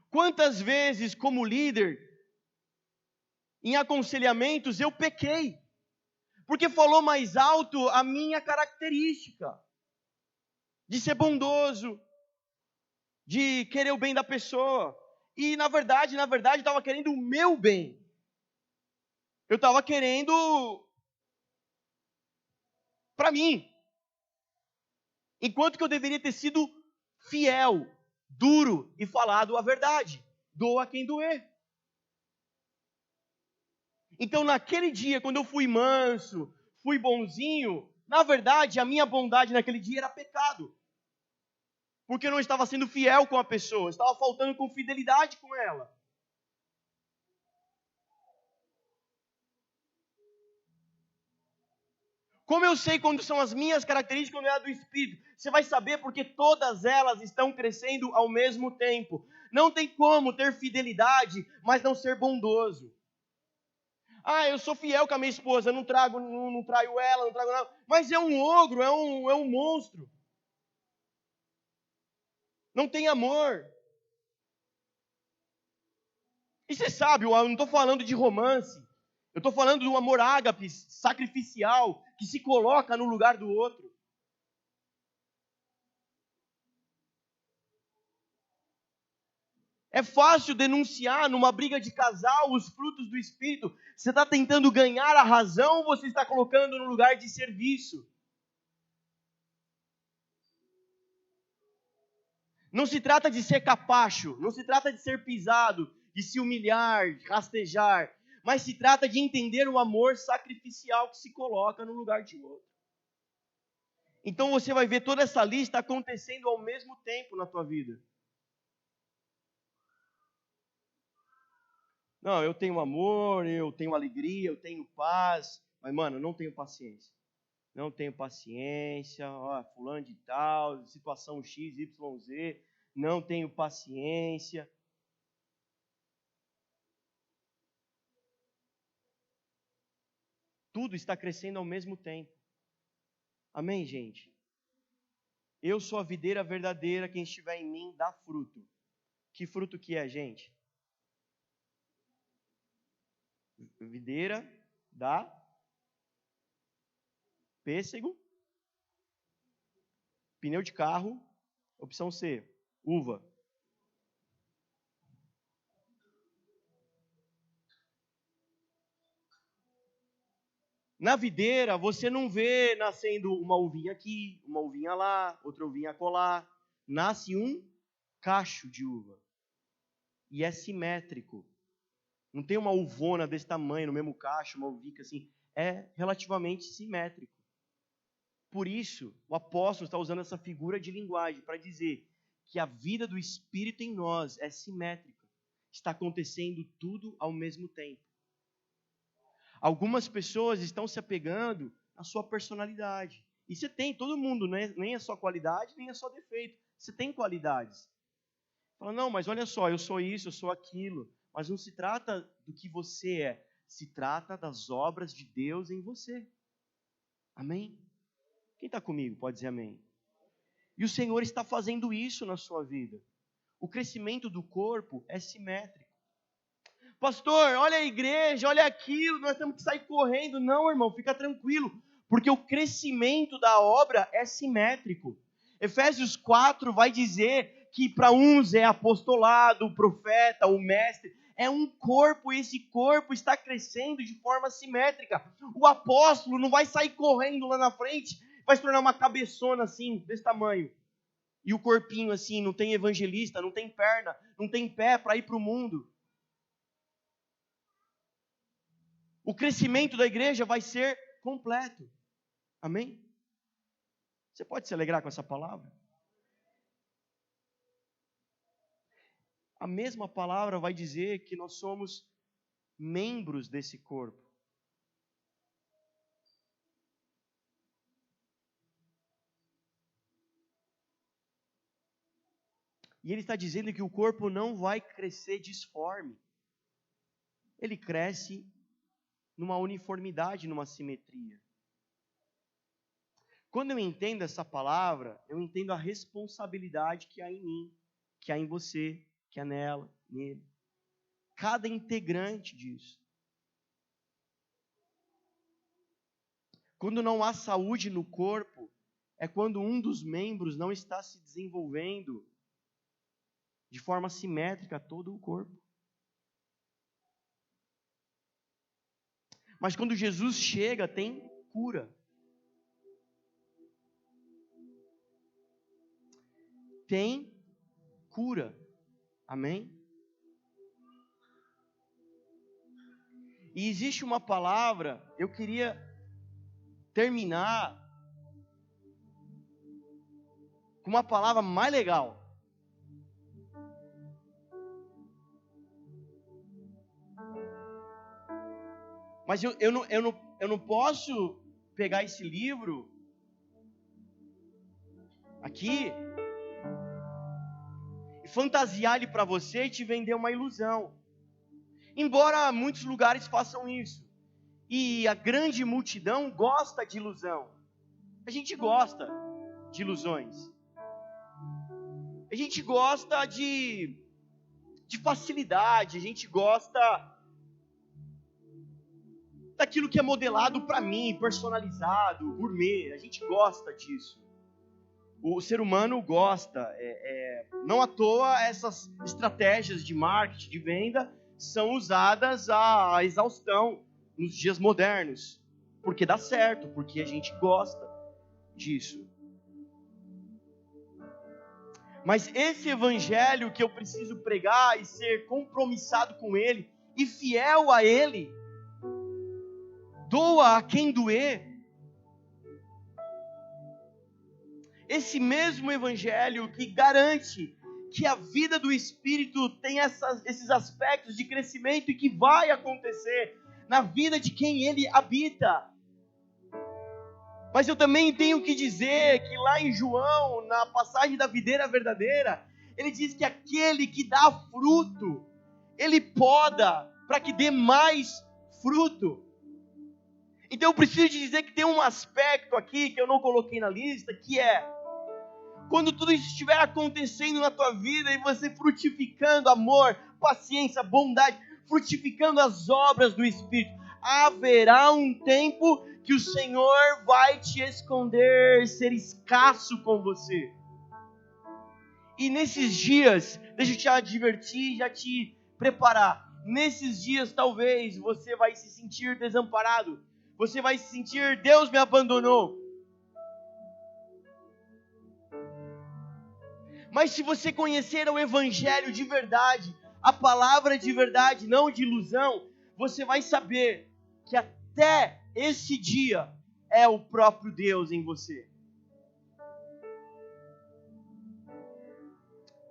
Quantas vezes, como líder, em aconselhamentos, eu pequei, porque falou mais alto a minha característica, de ser bondoso, de querer o bem da pessoa, e na verdade, eu estava querendo o meu bem, eu estava querendo para mim, enquanto que eu deveria ter sido fiel, duro e falado a verdade, doa quem doer. Então, naquele dia, quando eu fui manso, fui bonzinho, na verdade, a minha bondade naquele dia era pecado. Porque eu não estava sendo fiel com a pessoa, estava faltando com fidelidade com ela. Como eu sei quando são as minhas características, quando é a do Espírito? Você vai saber porque todas elas estão crescendo ao mesmo tempo. Não tem como ter fidelidade, mas não ser bondoso. Ah, eu sou fiel com a minha esposa, não traio ela, não trago nada. Mas é um ogro, é um monstro. Não tem amor. E você sabe, eu não estou falando de romance. Eu estou falando de um amor ágape, sacrificial, que se coloca no lugar do outro. É fácil denunciar numa briga de casal os frutos do Espírito. Você está tentando ganhar a razão ou você está colocando no lugar de serviço? Não se trata de ser capacho, não se trata de ser pisado, de se humilhar, de rastejar, mas se trata de entender o amor sacrificial que se coloca no lugar de outro. Então você vai ver toda essa lista acontecendo ao mesmo tempo na tua vida. Não, eu tenho amor, eu tenho alegria, eu tenho paz, mas, mano, eu não tenho paciência. Não tenho paciência, ó, fulano de tal, situação X, Y, Z, não tenho paciência. Tudo está crescendo ao mesmo tempo. Amém, gente? Eu sou a videira verdadeira, quem estiver em mim dá fruto. Que fruto que é, gente? Videira dá pêssego, pneu de carro, opção C, uva. Na videira, você não vê nascendo uma uvinha aqui, uma uvinha lá, outra uvinha acolá. Nasce um cacho de uva. E é simétrico. Não tem uma uvona desse tamanho no mesmo cacho, uma uvica assim. É relativamente simétrico. Por isso, o apóstolo está usando essa figura de linguagem para dizer que a vida do Espírito em nós é simétrica. Está acontecendo tudo ao mesmo tempo. Algumas pessoas estão se apegando à sua personalidade. E você tem, todo mundo, né? Nem é só qualidade, nem é só defeito. Você tem qualidades. Fala, não, mas olha só, eu sou isso, eu sou aquilo. Mas não se trata do que você é. Se trata das obras de Deus em você. Amém? Quem está comigo pode dizer amém. E o Senhor está fazendo isso na sua vida. O crescimento do corpo é simétrico. Pastor, olha a igreja, olha aquilo, nós temos que sair correndo. Não, irmão, fica tranquilo, porque o crescimento da obra é simétrico. Efésios 4 vai dizer que para uns é apostolado, o profeta, o mestre. É um corpo e esse corpo está crescendo de forma simétrica. O apóstolo não vai sair correndo lá na frente, vai se tornar uma cabeçona assim, desse tamanho. E o corpinho assim, não tem evangelista, não tem perna, não tem pé para ir para o mundo. O crescimento da igreja vai ser completo. Amém? Você pode se alegrar com essa palavra? A mesma palavra vai dizer que nós somos membros desse corpo. E ele está dizendo que o corpo não vai crescer disforme. Ele cresce numa uniformidade, numa simetria. Quando eu entendo essa palavra, eu entendo a responsabilidade que há em mim, que há em você, que há nela, nele. Cada integrante disso. Quando não há saúde no corpo, é quando um dos membros não está se desenvolvendo de forma simétrica a todo o corpo. Mas quando Jesus chega, tem cura. Tem cura. Amém? E existe uma palavra, eu queria terminar com uma palavra mais legal. Mas eu não posso pegar esse livro aqui e fantasiar ele para você e te vender uma ilusão. Embora muitos lugares façam isso. E a grande multidão gosta de ilusão. A gente gosta de ilusões. A gente gosta de facilidade. A gente gosta daquilo que é modelado para mim, personalizado, gourmet. A gente gosta disso. O ser humano gosta. Não à toa essas estratégias de marketing, de venda, são usadas à exaustão nos dias modernos. Porque dá certo, porque a gente gosta disso. Mas esse evangelho que eu preciso pregar e ser compromissado com ele e fiel a ele, doa a quem doer. Esse mesmo evangelho que garante que a vida do Espírito tem esses aspectos de crescimento e que vai acontecer na vida de quem ele habita. Mas eu também tenho que dizer que lá em João, na passagem da videira verdadeira, ele diz que aquele que dá fruto, ele poda para que dê mais fruto. Então eu preciso te dizer que tem um aspecto aqui que eu não coloquei na lista, que é quando tudo isso estiver acontecendo na tua vida e você frutificando amor, paciência, bondade, frutificando as obras do Espírito, haverá um tempo que o Senhor vai te esconder, ser escasso com você. E nesses dias, deixa eu te advertir, já te preparar. Nesses dias talvez você vai se sentir desamparado. Você vai se sentir, Deus me abandonou. Mas se você conhecer o Evangelho de verdade, a palavra de verdade, não de ilusão, você vai saber que até esse dia é o próprio Deus em você.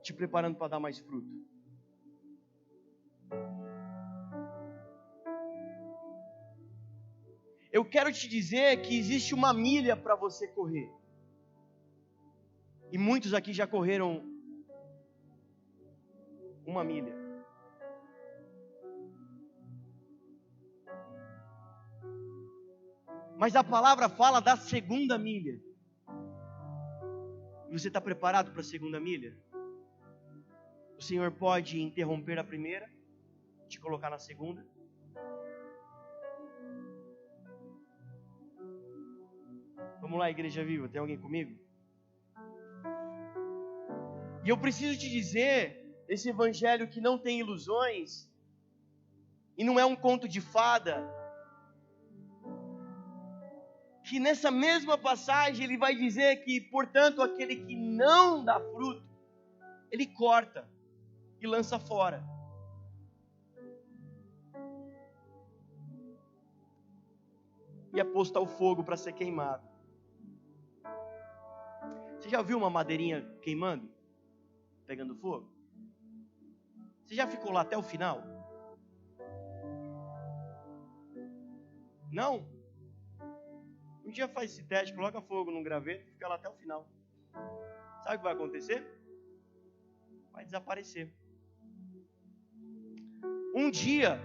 Te preparando para dar mais fruto. Eu quero te dizer que existe uma milha para você correr. E muitos aqui já correram uma milha. Mas a palavra fala da segunda milha. E você está preparado para a segunda milha? O Senhor pode interromper a primeira te colocar na segunda. Vamos lá, Igreja Viva, tem alguém comigo? E eu preciso te dizer, esse evangelho que não tem ilusões, e não é um conto de fada, que nessa mesma passagem ele vai dizer que, portanto, aquele que não dá fruto, ele corta e lança fora. E é posto ao fogo para ser queimado. Você já viu uma madeirinha queimando? Pegando fogo? Você já ficou lá até o final? Não? Um dia faz esse teste, coloca fogo num graveto e fica lá até o final. Sabe o que vai acontecer? Vai desaparecer. Um dia,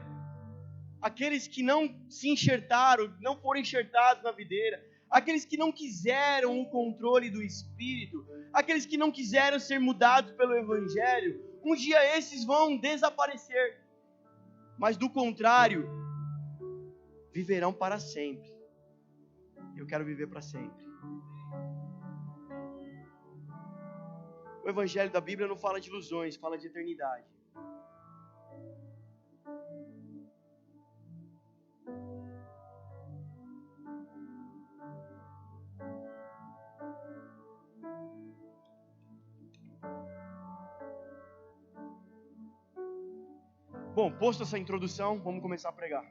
aqueles que não se enxertaram, não foram enxertados na videira, aqueles que não quiseram o controle do Espírito, aqueles que não quiseram ser mudados pelo Evangelho, um dia esses vão desaparecer. Mas do contrário, viverão para sempre. Eu quero viver para sempre. O Evangelho da Bíblia não fala de ilusões, fala de eternidade. Bom, posto essa introdução, vamos começar a pregar.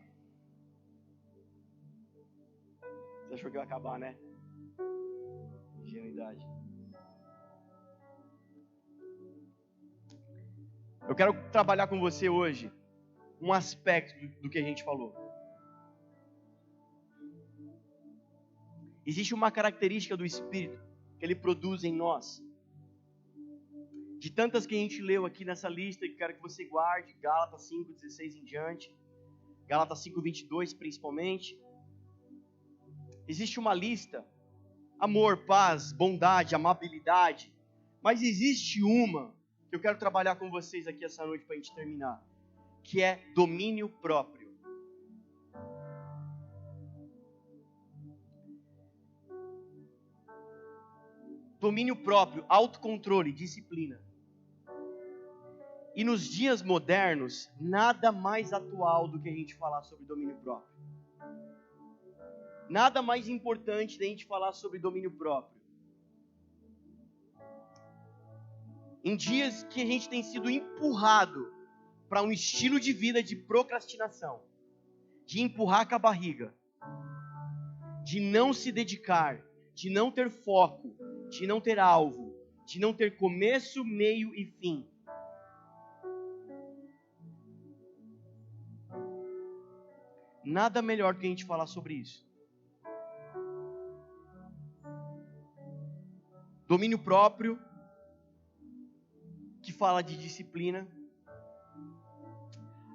Você achou que ia acabar, né? Ingenuidade. Eu quero trabalhar com você hoje um aspecto do que a gente falou. Existe uma característica do Espírito que ele produz em nós. De tantas que a gente leu aqui nessa lista, que quero que você guarde, Gálatas 5:16 em diante, Gálatas 5:22 principalmente. Existe uma lista: amor, paz, bondade, amabilidade. Mas existe uma que eu quero trabalhar com vocês aqui essa noite para a gente terminar, que é domínio próprio. Domínio próprio, autocontrole, disciplina. E nos dias modernos, nada mais atual do que a gente falar sobre domínio próprio. Nada mais importante da gente falar sobre domínio próprio. Em dias que a gente tem sido empurrado para um estilo de vida de procrastinação, de empurrar com a barriga, de não se dedicar, de não ter foco, de não ter alvo, de não ter começo, meio e fim. Nada melhor do que a gente falar sobre isso. Domínio próprio, que fala de disciplina.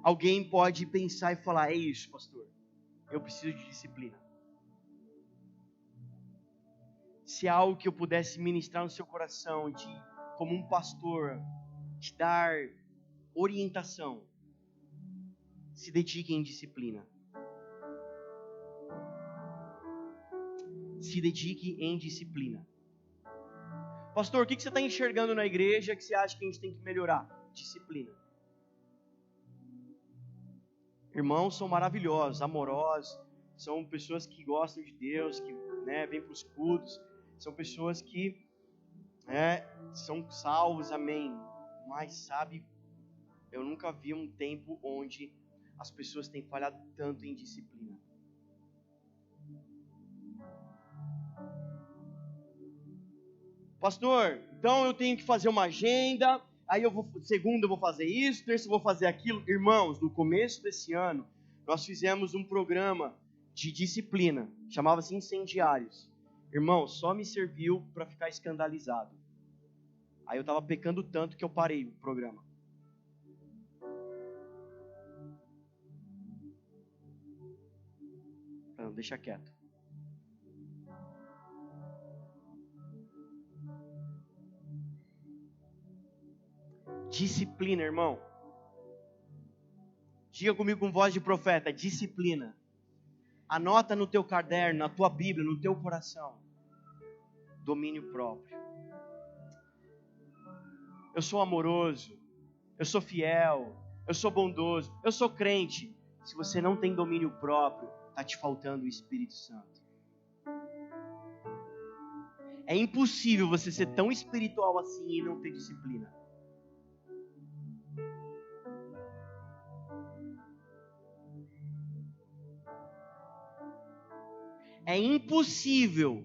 Alguém pode pensar e falar: é isso, pastor, eu preciso de disciplina. Se há algo que eu pudesse ministrar no seu coração, como um pastor, te dar orientação, se dedique em disciplina. Se dedique em disciplina. Pastor, o que você está enxergando na igreja que você acha que a gente tem que melhorar? Disciplina. Irmãos são maravilhosos, amorosos, são pessoas que gostam de Deus, que vêm para os cultos, são pessoas que são salvos, amém. Mas sabe, eu nunca vi um tempo onde as pessoas têm falhado tanto em disciplina. Pastor, então eu tenho que fazer uma agenda, aí segunda eu vou fazer isso, terça eu vou fazer aquilo. Irmãos, no começo desse ano, nós fizemos um programa de disciplina, chamava-se Incendiários. Irmãos, só me serviu para ficar escandalizado. Aí eu estava pecando tanto que eu parei o programa. Não, deixa quieto. Disciplina, irmão. Diga comigo com voz de profeta: disciplina. Anota no teu caderno, na tua Bíblia, no teu coração. Domínio próprio. Eu sou amoroso, eu sou fiel, eu sou bondoso, eu sou crente. Se você não tem domínio próprio, está te faltando o Espírito Santo. É impossível você ser tão espiritual assim e não ter disciplina. É impossível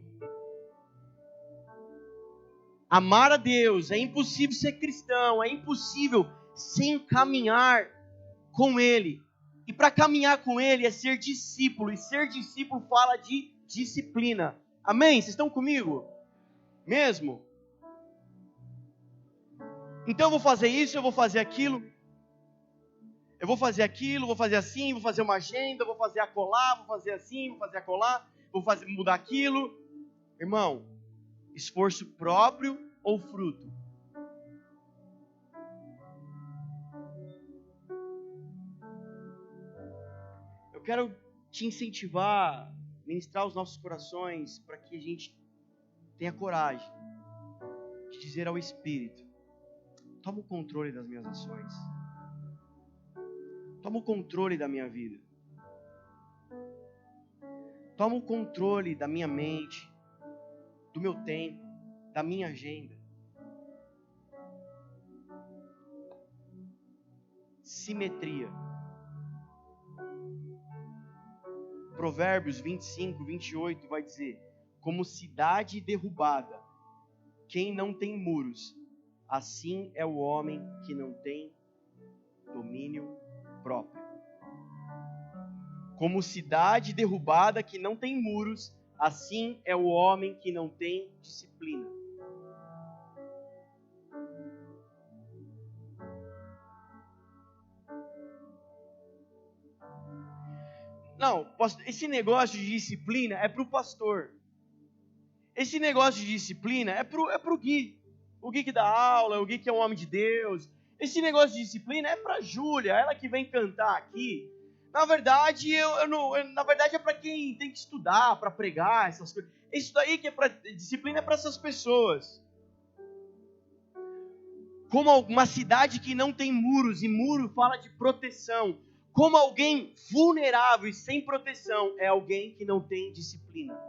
amar a Deus, é impossível ser cristão, é impossível sem caminhar com Ele. E para caminhar com Ele é ser discípulo, e ser discípulo fala de disciplina. Amém? Vocês estão comigo? Mesmo? Então eu vou fazer isso, eu vou fazer aquilo. Eu vou fazer aquilo, vou fazer assim, vou fazer uma agenda, vou fazer acolá, vou fazer assim, vou fazer acolá, mudar aquilo. Irmão, esforço próprio ou fruto? Eu quero te incentivar, ministrar os nossos corações para que a gente tenha coragem de dizer ao Espírito: toma o controle das minhas ações. Toma o controle da minha vida. Toma o controle da minha mente, do meu tempo, da minha agenda. Simetria. Provérbios 25, 28 vai dizer: como cidade derrubada, quem não tem muros, assim é o homem que não tem domínio próprio. Como cidade derrubada que não tem muros, assim é o homem que não tem disciplina. Não, esse negócio de disciplina é para o pastor. Esse negócio de disciplina é pro Gui. O Gui que dá aula, o Gui que é um homem de Deus. Esse negócio de disciplina é para a Júlia, ela que vem cantar aqui. Na verdade, na verdade é para quem tem que estudar, para pregar, essas coisas. Isso daí que é para disciplina é para essas pessoas. Como uma cidade que não tem muros, e muro fala de proteção. Como alguém vulnerável e sem proteção é alguém que não tem disciplina.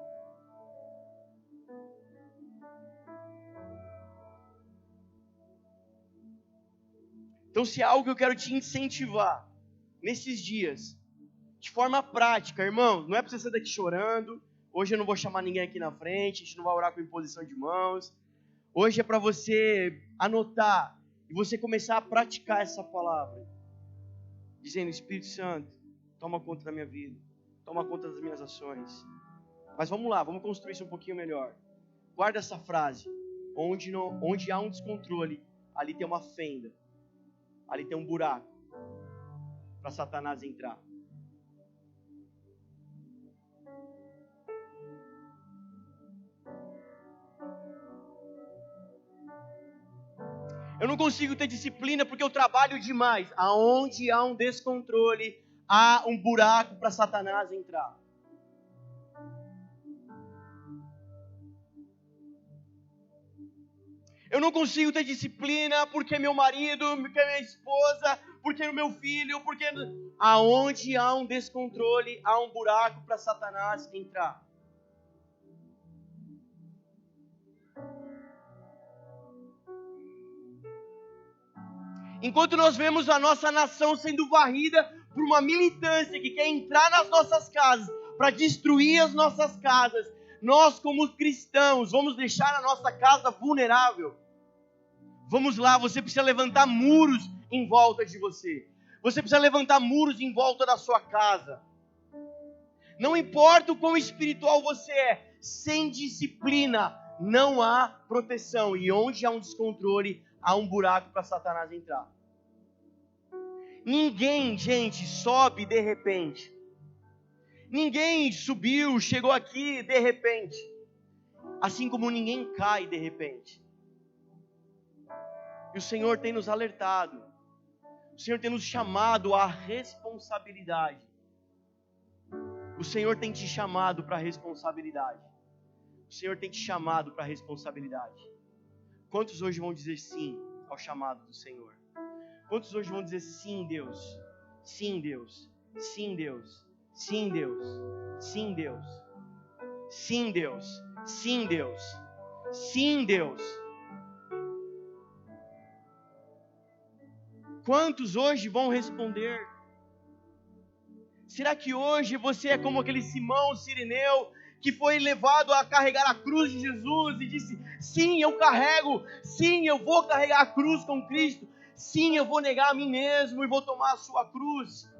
Então, se é algo que eu quero te incentivar nesses dias, de forma prática, irmão, não é para você sair daqui chorando. Hoje eu não vou chamar ninguém aqui na frente, a gente não vai orar com imposição de mãos. Hoje é para você anotar e você começar a praticar essa palavra. Dizendo: Espírito Santo, toma conta da minha vida, toma conta das minhas ações. Mas vamos lá, vamos construir isso um pouquinho melhor. Guarda essa frase: onde há um descontrole, ali tem uma fenda, ali tem um buraco para Satanás entrar. Eu não consigo ter disciplina porque eu trabalho demais. Aonde há um descontrole, há um buraco para Satanás entrar. Eu não consigo ter disciplina porque meu marido, porque minha esposa, porque o meu filho, porque... Aonde há um descontrole, há um buraco para Satanás entrar. Enquanto nós vemos a nossa nação sendo varrida por uma militância que quer entrar nas nossas casas para destruir as nossas casas, nós como cristãos vamos deixar a nossa casa vulnerável. Vamos lá, você precisa levantar muros em volta de você. Você precisa levantar muros em volta da sua casa. Não importa o quão espiritual você é, sem disciplina não há proteção. E onde há um descontrole, há um buraco para Satanás entrar. Ninguém, gente, sobe de repente. Ninguém subiu, chegou aqui de repente. Assim como ninguém cai de repente. E o Senhor tem nos alertado. O Senhor tem nos chamado à responsabilidade. O Senhor tem te chamado para a responsabilidade. O Senhor tem te chamado para a responsabilidade. Quantos hoje vão dizer sim ao chamado do Senhor? Quantos hoje vão dizer sim, Deus? Sim, Deus. Sim, Deus. Sim, Deus. Sim, Deus. Sim, Deus. Sim, Deus. Sim, Deus. Quantos hoje vão responder? Será que hoje você é como aquele Simão Cireneu que foi levado a carregar a cruz de Jesus e disse: sim, eu carrego, sim, eu vou carregar a cruz com Cristo, sim, eu vou negar a mim mesmo e vou tomar a sua cruz?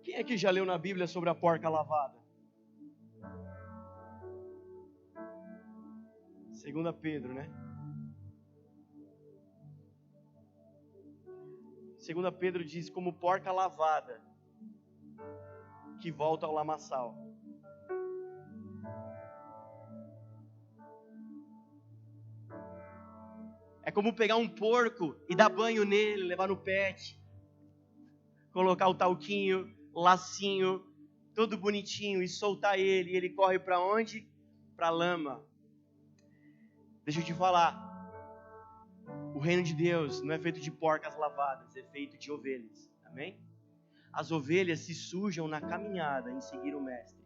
Quem aqui já leu na Bíblia sobre a porca lavada? 2 Pedro, né? 2 Pedro diz: como porca lavada, que volta ao lamaçal. É como pegar um porco e dar banho nele, levar no pet, colocar o talquinho, lacinho, todo bonitinho e soltar ele. E ele corre para onde? Para a lama. Deixa eu te falar. O reino de Deus não é feito de porcas lavadas, é feito de ovelhas. Amém? As ovelhas se sujam na caminhada em seguir o mestre.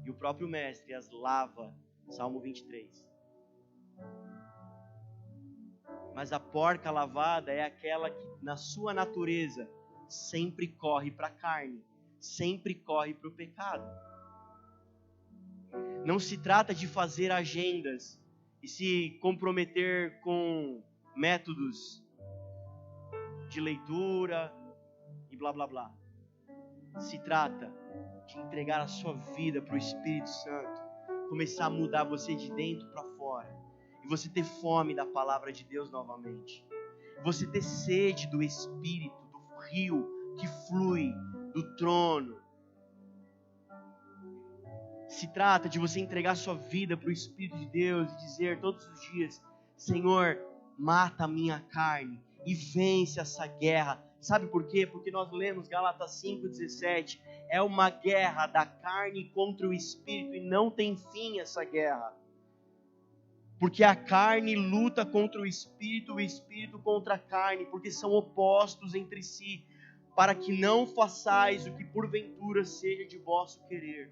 E o próprio mestre as lava. Salmo 23. Mas a porca lavada é aquela que, na sua natureza, sempre corre para a carne, sempre corre para o pecado. Não se trata de fazer agendas e se comprometer com métodos de leitura e blá blá blá. Se trata de entregar a sua vida para o Espírito Santo, começar a mudar você de dentro para fora, e você ter fome da palavra de Deus novamente, você ter sede do Espírito, do rio que flui do trono. Se trata de você entregar sua vida para o Espírito de Deus e dizer todos os dias: Senhor, mata a minha carne e vence essa guerra. Sabe por quê? Porque nós lemos Gálatas 5,17. É uma guerra da carne contra o Espírito e não tem fim essa guerra. Porque a carne luta contra o Espírito contra a carne, porque são opostos entre si, para que não façais o que porventura seja de vosso querer.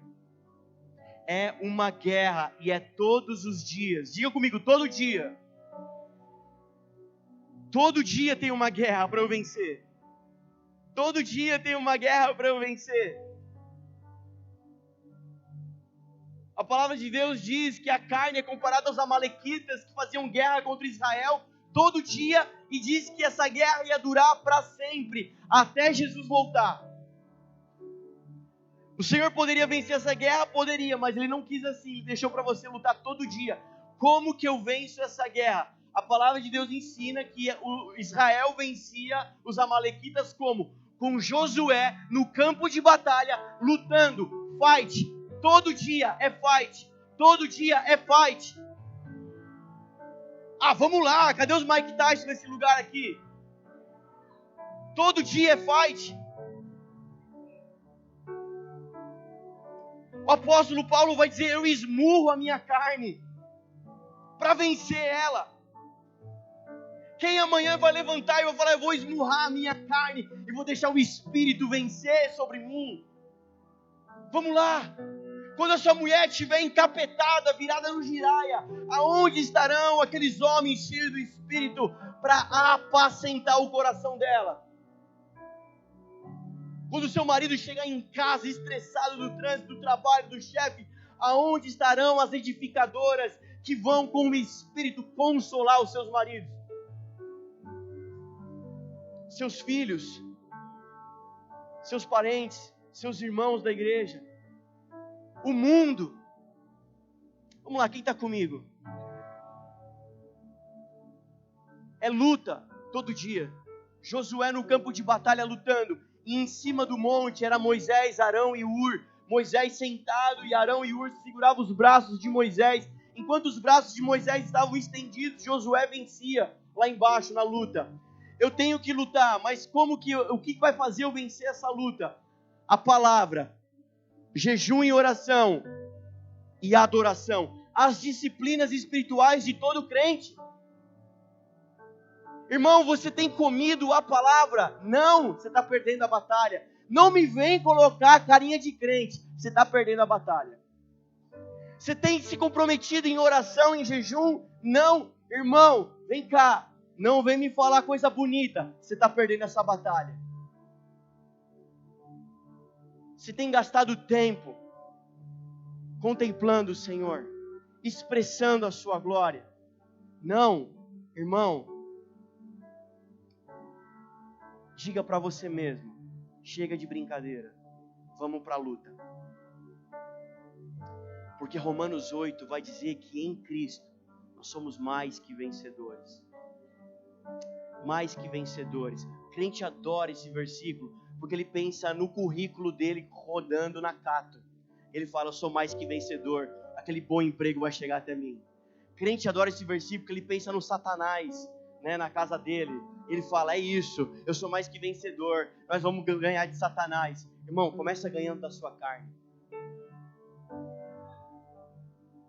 É uma guerra e é todos os dias. Diga comigo, todo dia. Todo dia tem uma guerra para eu vencer. Todo dia tem uma guerra para eu vencer. A palavra de Deus diz que a carne é comparada aos amalequitas que faziam guerra contra Israel todo dia, e diz que essa guerra ia durar para sempre, até Jesus voltar. O Senhor poderia vencer essa guerra? Poderia, mas Ele não quis assim. Ele deixou para você lutar todo dia. Como que eu venço essa guerra? A palavra de Deus ensina que Israel vencia os amalequitas como? Com Josué no campo de batalha, lutando, fight. Todo dia é fight. Todo dia é fight. Ah, vamos lá, cadê os Mike Tyson nesse lugar aqui? Todo dia é fight. O apóstolo Paulo vai dizer: eu esmurro a minha carne para vencer ela. Quem amanhã vai levantar e vai falar: eu vou esmurrar a minha carne e vou deixar o Espírito vencer sobre mim? Vamos lá. Quando a sua mulher estiver encapetada, virada no giraia, aonde estarão aqueles homens cheios do Espírito para apacentar o coração dela? Quando o seu marido chegar em casa estressado do trânsito, do trabalho, do chefe, aonde estarão as edificadoras que vão com o Espírito consolar os seus maridos? Seus filhos, seus parentes, seus irmãos da igreja, o mundo. Vamos lá, quem está comigo? É luta todo dia. Josué no campo de batalha lutando, e em cima do monte era Moisés, Arão e Hur. Moisés sentado e Arão e Hur seguravam os braços de Moisés. Enquanto os braços de Moisés estavam estendidos, Josué vencia lá embaixo na luta. Eu tenho que lutar, mas o que vai fazer eu vencer essa luta? A palavra, jejum e oração e adoração. As disciplinas espirituais de todo crente. Irmão, você tem comido a palavra? Não, você está perdendo a batalha. Não me vem colocar carinha de crente, você está perdendo a batalha. Você tem se comprometido em oração, em jejum? Não, irmão, vem cá. Não vem me falar coisa bonita, você está perdendo essa batalha. Você tem gastado tempo contemplando o Senhor, expressando a sua glória? Não, irmão. Diga para você mesmo, chega de brincadeira, vamos para a luta. Porque Romanos 8 vai dizer que em Cristo nós somos mais que vencedores. Mais que vencedores. O crente adora esse versículo, porque ele pensa no currículo dele rodando na Cato. Ele fala, eu sou mais que vencedor, aquele bom emprego vai chegar até mim. O crente adora esse versículo, porque ele pensa no Satanás, na casa dele. Ele fala, é isso, eu sou mais que vencedor, nós vamos ganhar de Satanás. Irmão, começa ganhando da sua carne.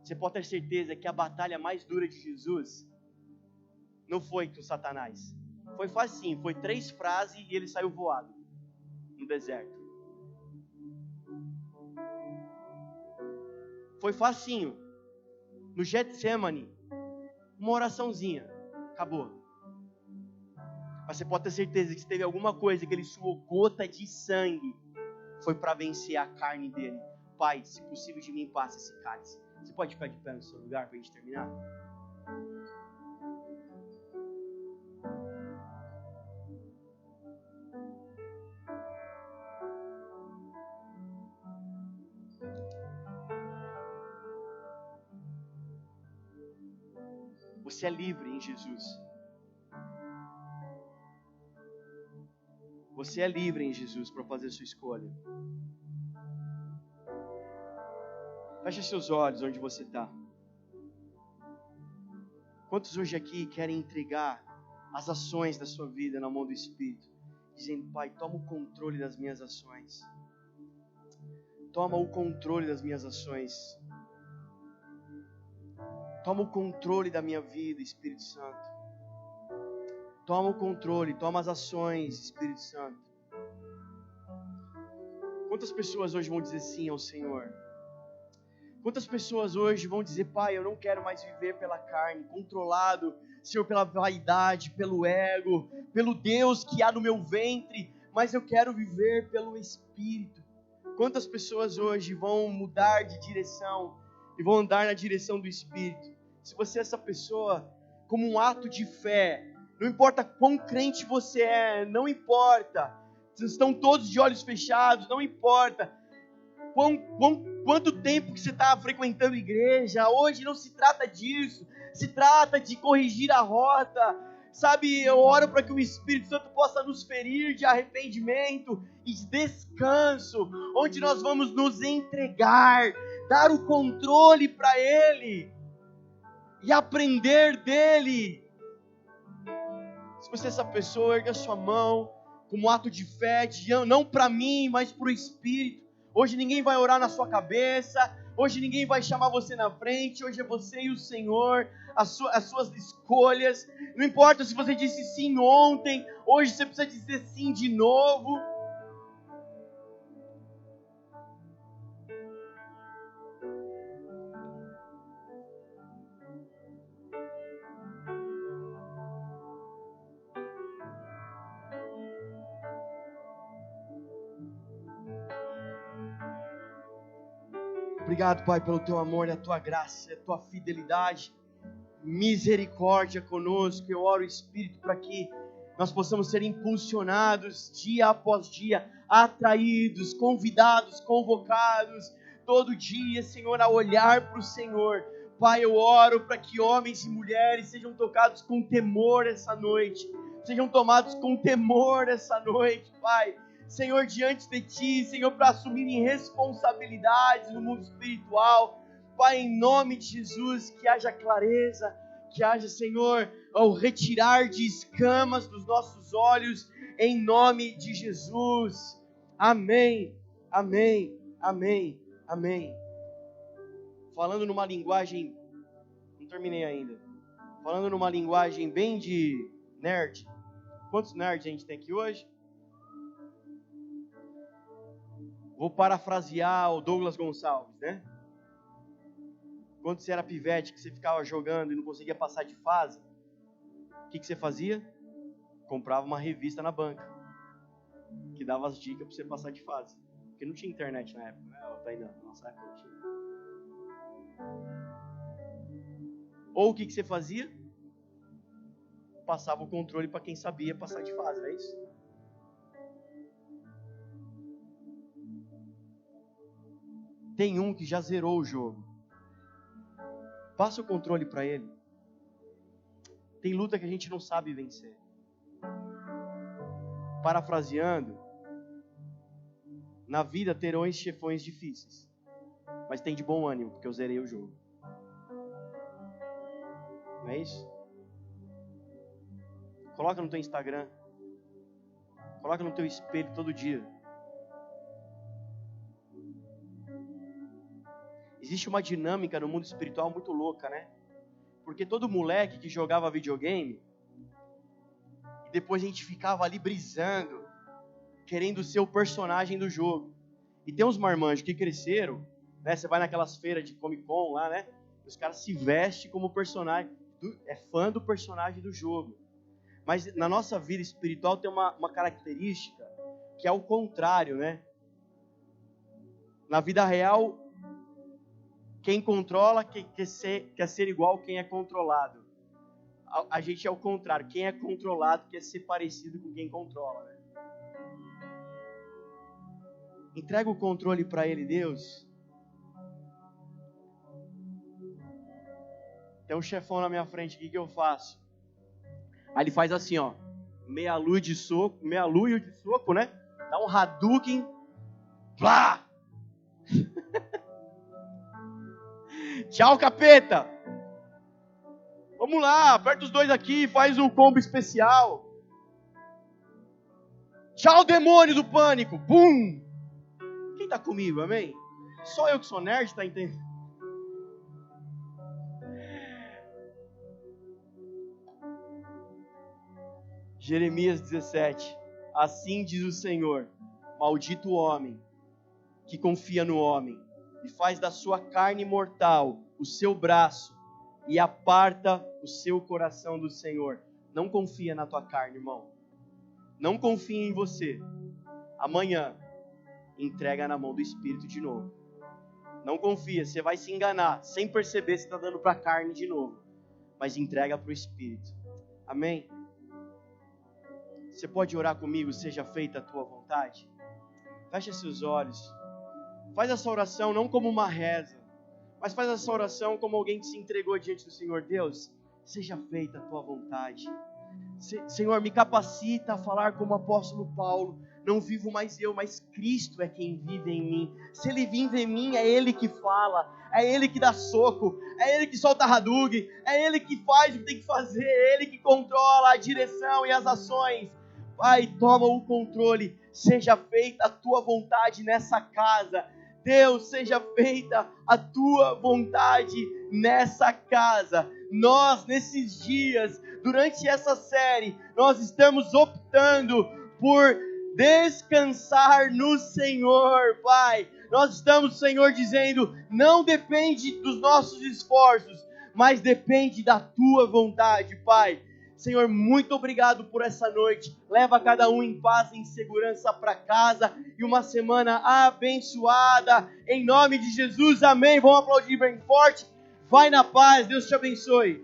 Você pode ter certeza que a batalha mais dura de Jesus não foi com Satanás. Foi facinho, foi 3 frases e ele saiu voado no deserto. Foi facinho. No Getsemane, uma oraçãozinha, acabou. Mas você pode ter certeza que se teve alguma coisa que ele suou gota de sangue, foi para vencer a carne dele. Pai, se possível de mim, passa esse cálice. Você pode ficar de pé no seu lugar para a gente terminar? Você é livre em Jesus. Você é livre em Jesus para fazer a sua escolha. Feche seus olhos onde você está. Quantos hoje aqui querem entregar as ações da sua vida na mão do Espírito? Dizendo, Pai, toma o controle das minhas ações. Toma o controle das minhas ações. Toma o controle da minha vida, Espírito Santo. Toma o controle, toma as ações, Espírito Santo. Quantas pessoas hoje vão dizer sim ao Senhor? Quantas pessoas hoje vão dizer, Pai, eu não quero mais viver pela carne, controlado, Senhor, pela vaidade, pelo ego, pelo Deus que há no meu ventre, mas eu quero viver pelo Espírito. Quantas pessoas hoje vão mudar de direção e vão andar na direção do Espírito? Se você é essa pessoa, como um ato de fé, não importa quão crente você é, não importa, vocês estão todos de olhos fechados, não importa quanto tempo que você está frequentando igreja, hoje não se trata disso, se trata de corrigir a rota, sabe, eu oro para que o Espírito Santo possa nos ferir de arrependimento e de descanso, onde nós vamos nos entregar, dar o controle para Ele e aprender dEle. Se você é essa pessoa, erga sua mão como um ato de fé, não para mim, mas para o Espírito. Hoje ninguém vai orar na sua cabeça, hoje ninguém vai chamar você na frente, hoje é você e o Senhor, as suas escolhas. Não importa se você disse sim ontem, hoje você precisa dizer sim de novo. Obrigado, Pai, pelo Teu amor, a Tua graça, a Tua fidelidade, misericórdia conosco. Eu oro, Espírito, para que nós possamos ser impulsionados dia após dia, atraídos, convidados, convocados, todo dia, Senhor, a olhar para o Senhor. Pai, eu oro para que homens e mulheres sejam tocados com temor essa noite, sejam tomados com temor essa noite, Pai. Senhor, diante de Ti, Senhor, para assumirem responsabilidades no mundo espiritual. Pai, em nome de Jesus, que haja clareza, que haja, Senhor, ao retirar de escamas dos nossos olhos, em nome de Jesus. Amém, amém, amém, amém. Falando numa linguagem, não terminei ainda, falando numa linguagem bem de nerd. Quantos nerds a gente tem aqui hoje? Vou parafrasear o Douglas Gonçalves, né? Quando você era pivete, que você ficava jogando e não conseguia passar de fase, o que você fazia? Comprava uma revista na banca, que dava as dicas para você passar de fase. Porque não tinha internet na época, né? Tainá, nossa época não tinha. Ou o que você fazia? Passava o controle para quem sabia passar de fase, não é isso? Tem um que já zerou o jogo. Passa o controle para ele. Tem luta que a gente não sabe vencer. Parafraseando, na vida terão chefões difíceis, mas tem de bom ânimo, porque eu zerei o jogo. Não é isso? Coloca no teu Instagram. Coloca no teu espelho todo dia. Existe uma dinâmica no mundo espiritual muito louca, né? Porque todo moleque que jogava videogame, e depois a gente ficava ali brisando, querendo ser o personagem do jogo. E tem uns marmanjos que cresceram, né? Você vai naquelas feiras de Comic Con lá, né? Os caras se vestem como personagem, é fã do personagem do jogo. Mas na nossa vida espiritual tem uma característica que é o contrário, né? Na vida real, quem controla quer ser igual quem é controlado. A gente é o contrário. Quem é controlado quer ser parecido com quem controla, né? Entrega o controle para Ele, Deus. Tem um chefão na minha frente, o que eu faço? Aí ele faz assim, ó. Meia lua de soco, né? Dá um Hadouken. Plá! Tchau, capeta! Vamos lá, aperta os dois aqui, faz um combo especial. Tchau, demônio do pânico! Bum! Quem tá comigo, amém? Só eu que sou nerd, tá entendendo? Jeremias 17. Assim diz o Senhor: maldito o homem que confia no homem e faz da sua carne mortal o seu braço e aparta o seu coração do Senhor. Não confia na tua carne, irmão. Não confia em você. Amanhã, entrega na mão do Espírito de novo. Não confia, você vai se enganar. Sem perceber, você está dando para a carne de novo. Mas entrega para o Espírito. Amém? Você pode orar comigo, seja feita a tua vontade? Feche seus olhos. Faz essa oração não como uma reza, mas faz essa oração como alguém que se entregou diante do Senhor. Deus, seja feita a tua vontade. Senhor, me capacita a falar como o apóstolo Paulo. Não vivo mais eu, mas Cristo é quem vive em mim. Se Ele vive em mim, é Ele que fala, é Ele que dá soco, é Ele que solta Hadouken, é Ele que faz o que tem que fazer, é Ele que controla a direção e as ações. Pai, toma o controle, seja feita a tua vontade nessa casa. Deus, seja feita a tua vontade nessa casa. Nós, nesses dias, durante essa série, nós estamos optando por descansar no Senhor, Pai. Nós estamos, Senhor, dizendo, não depende dos nossos esforços, mas depende da tua vontade, Pai. Senhor, muito obrigado por essa noite. Leva cada um em paz e em segurança para casa. E uma semana abençoada. Em nome de Jesus, amém. Vamos aplaudir bem forte. Vai na paz. Deus te abençoe.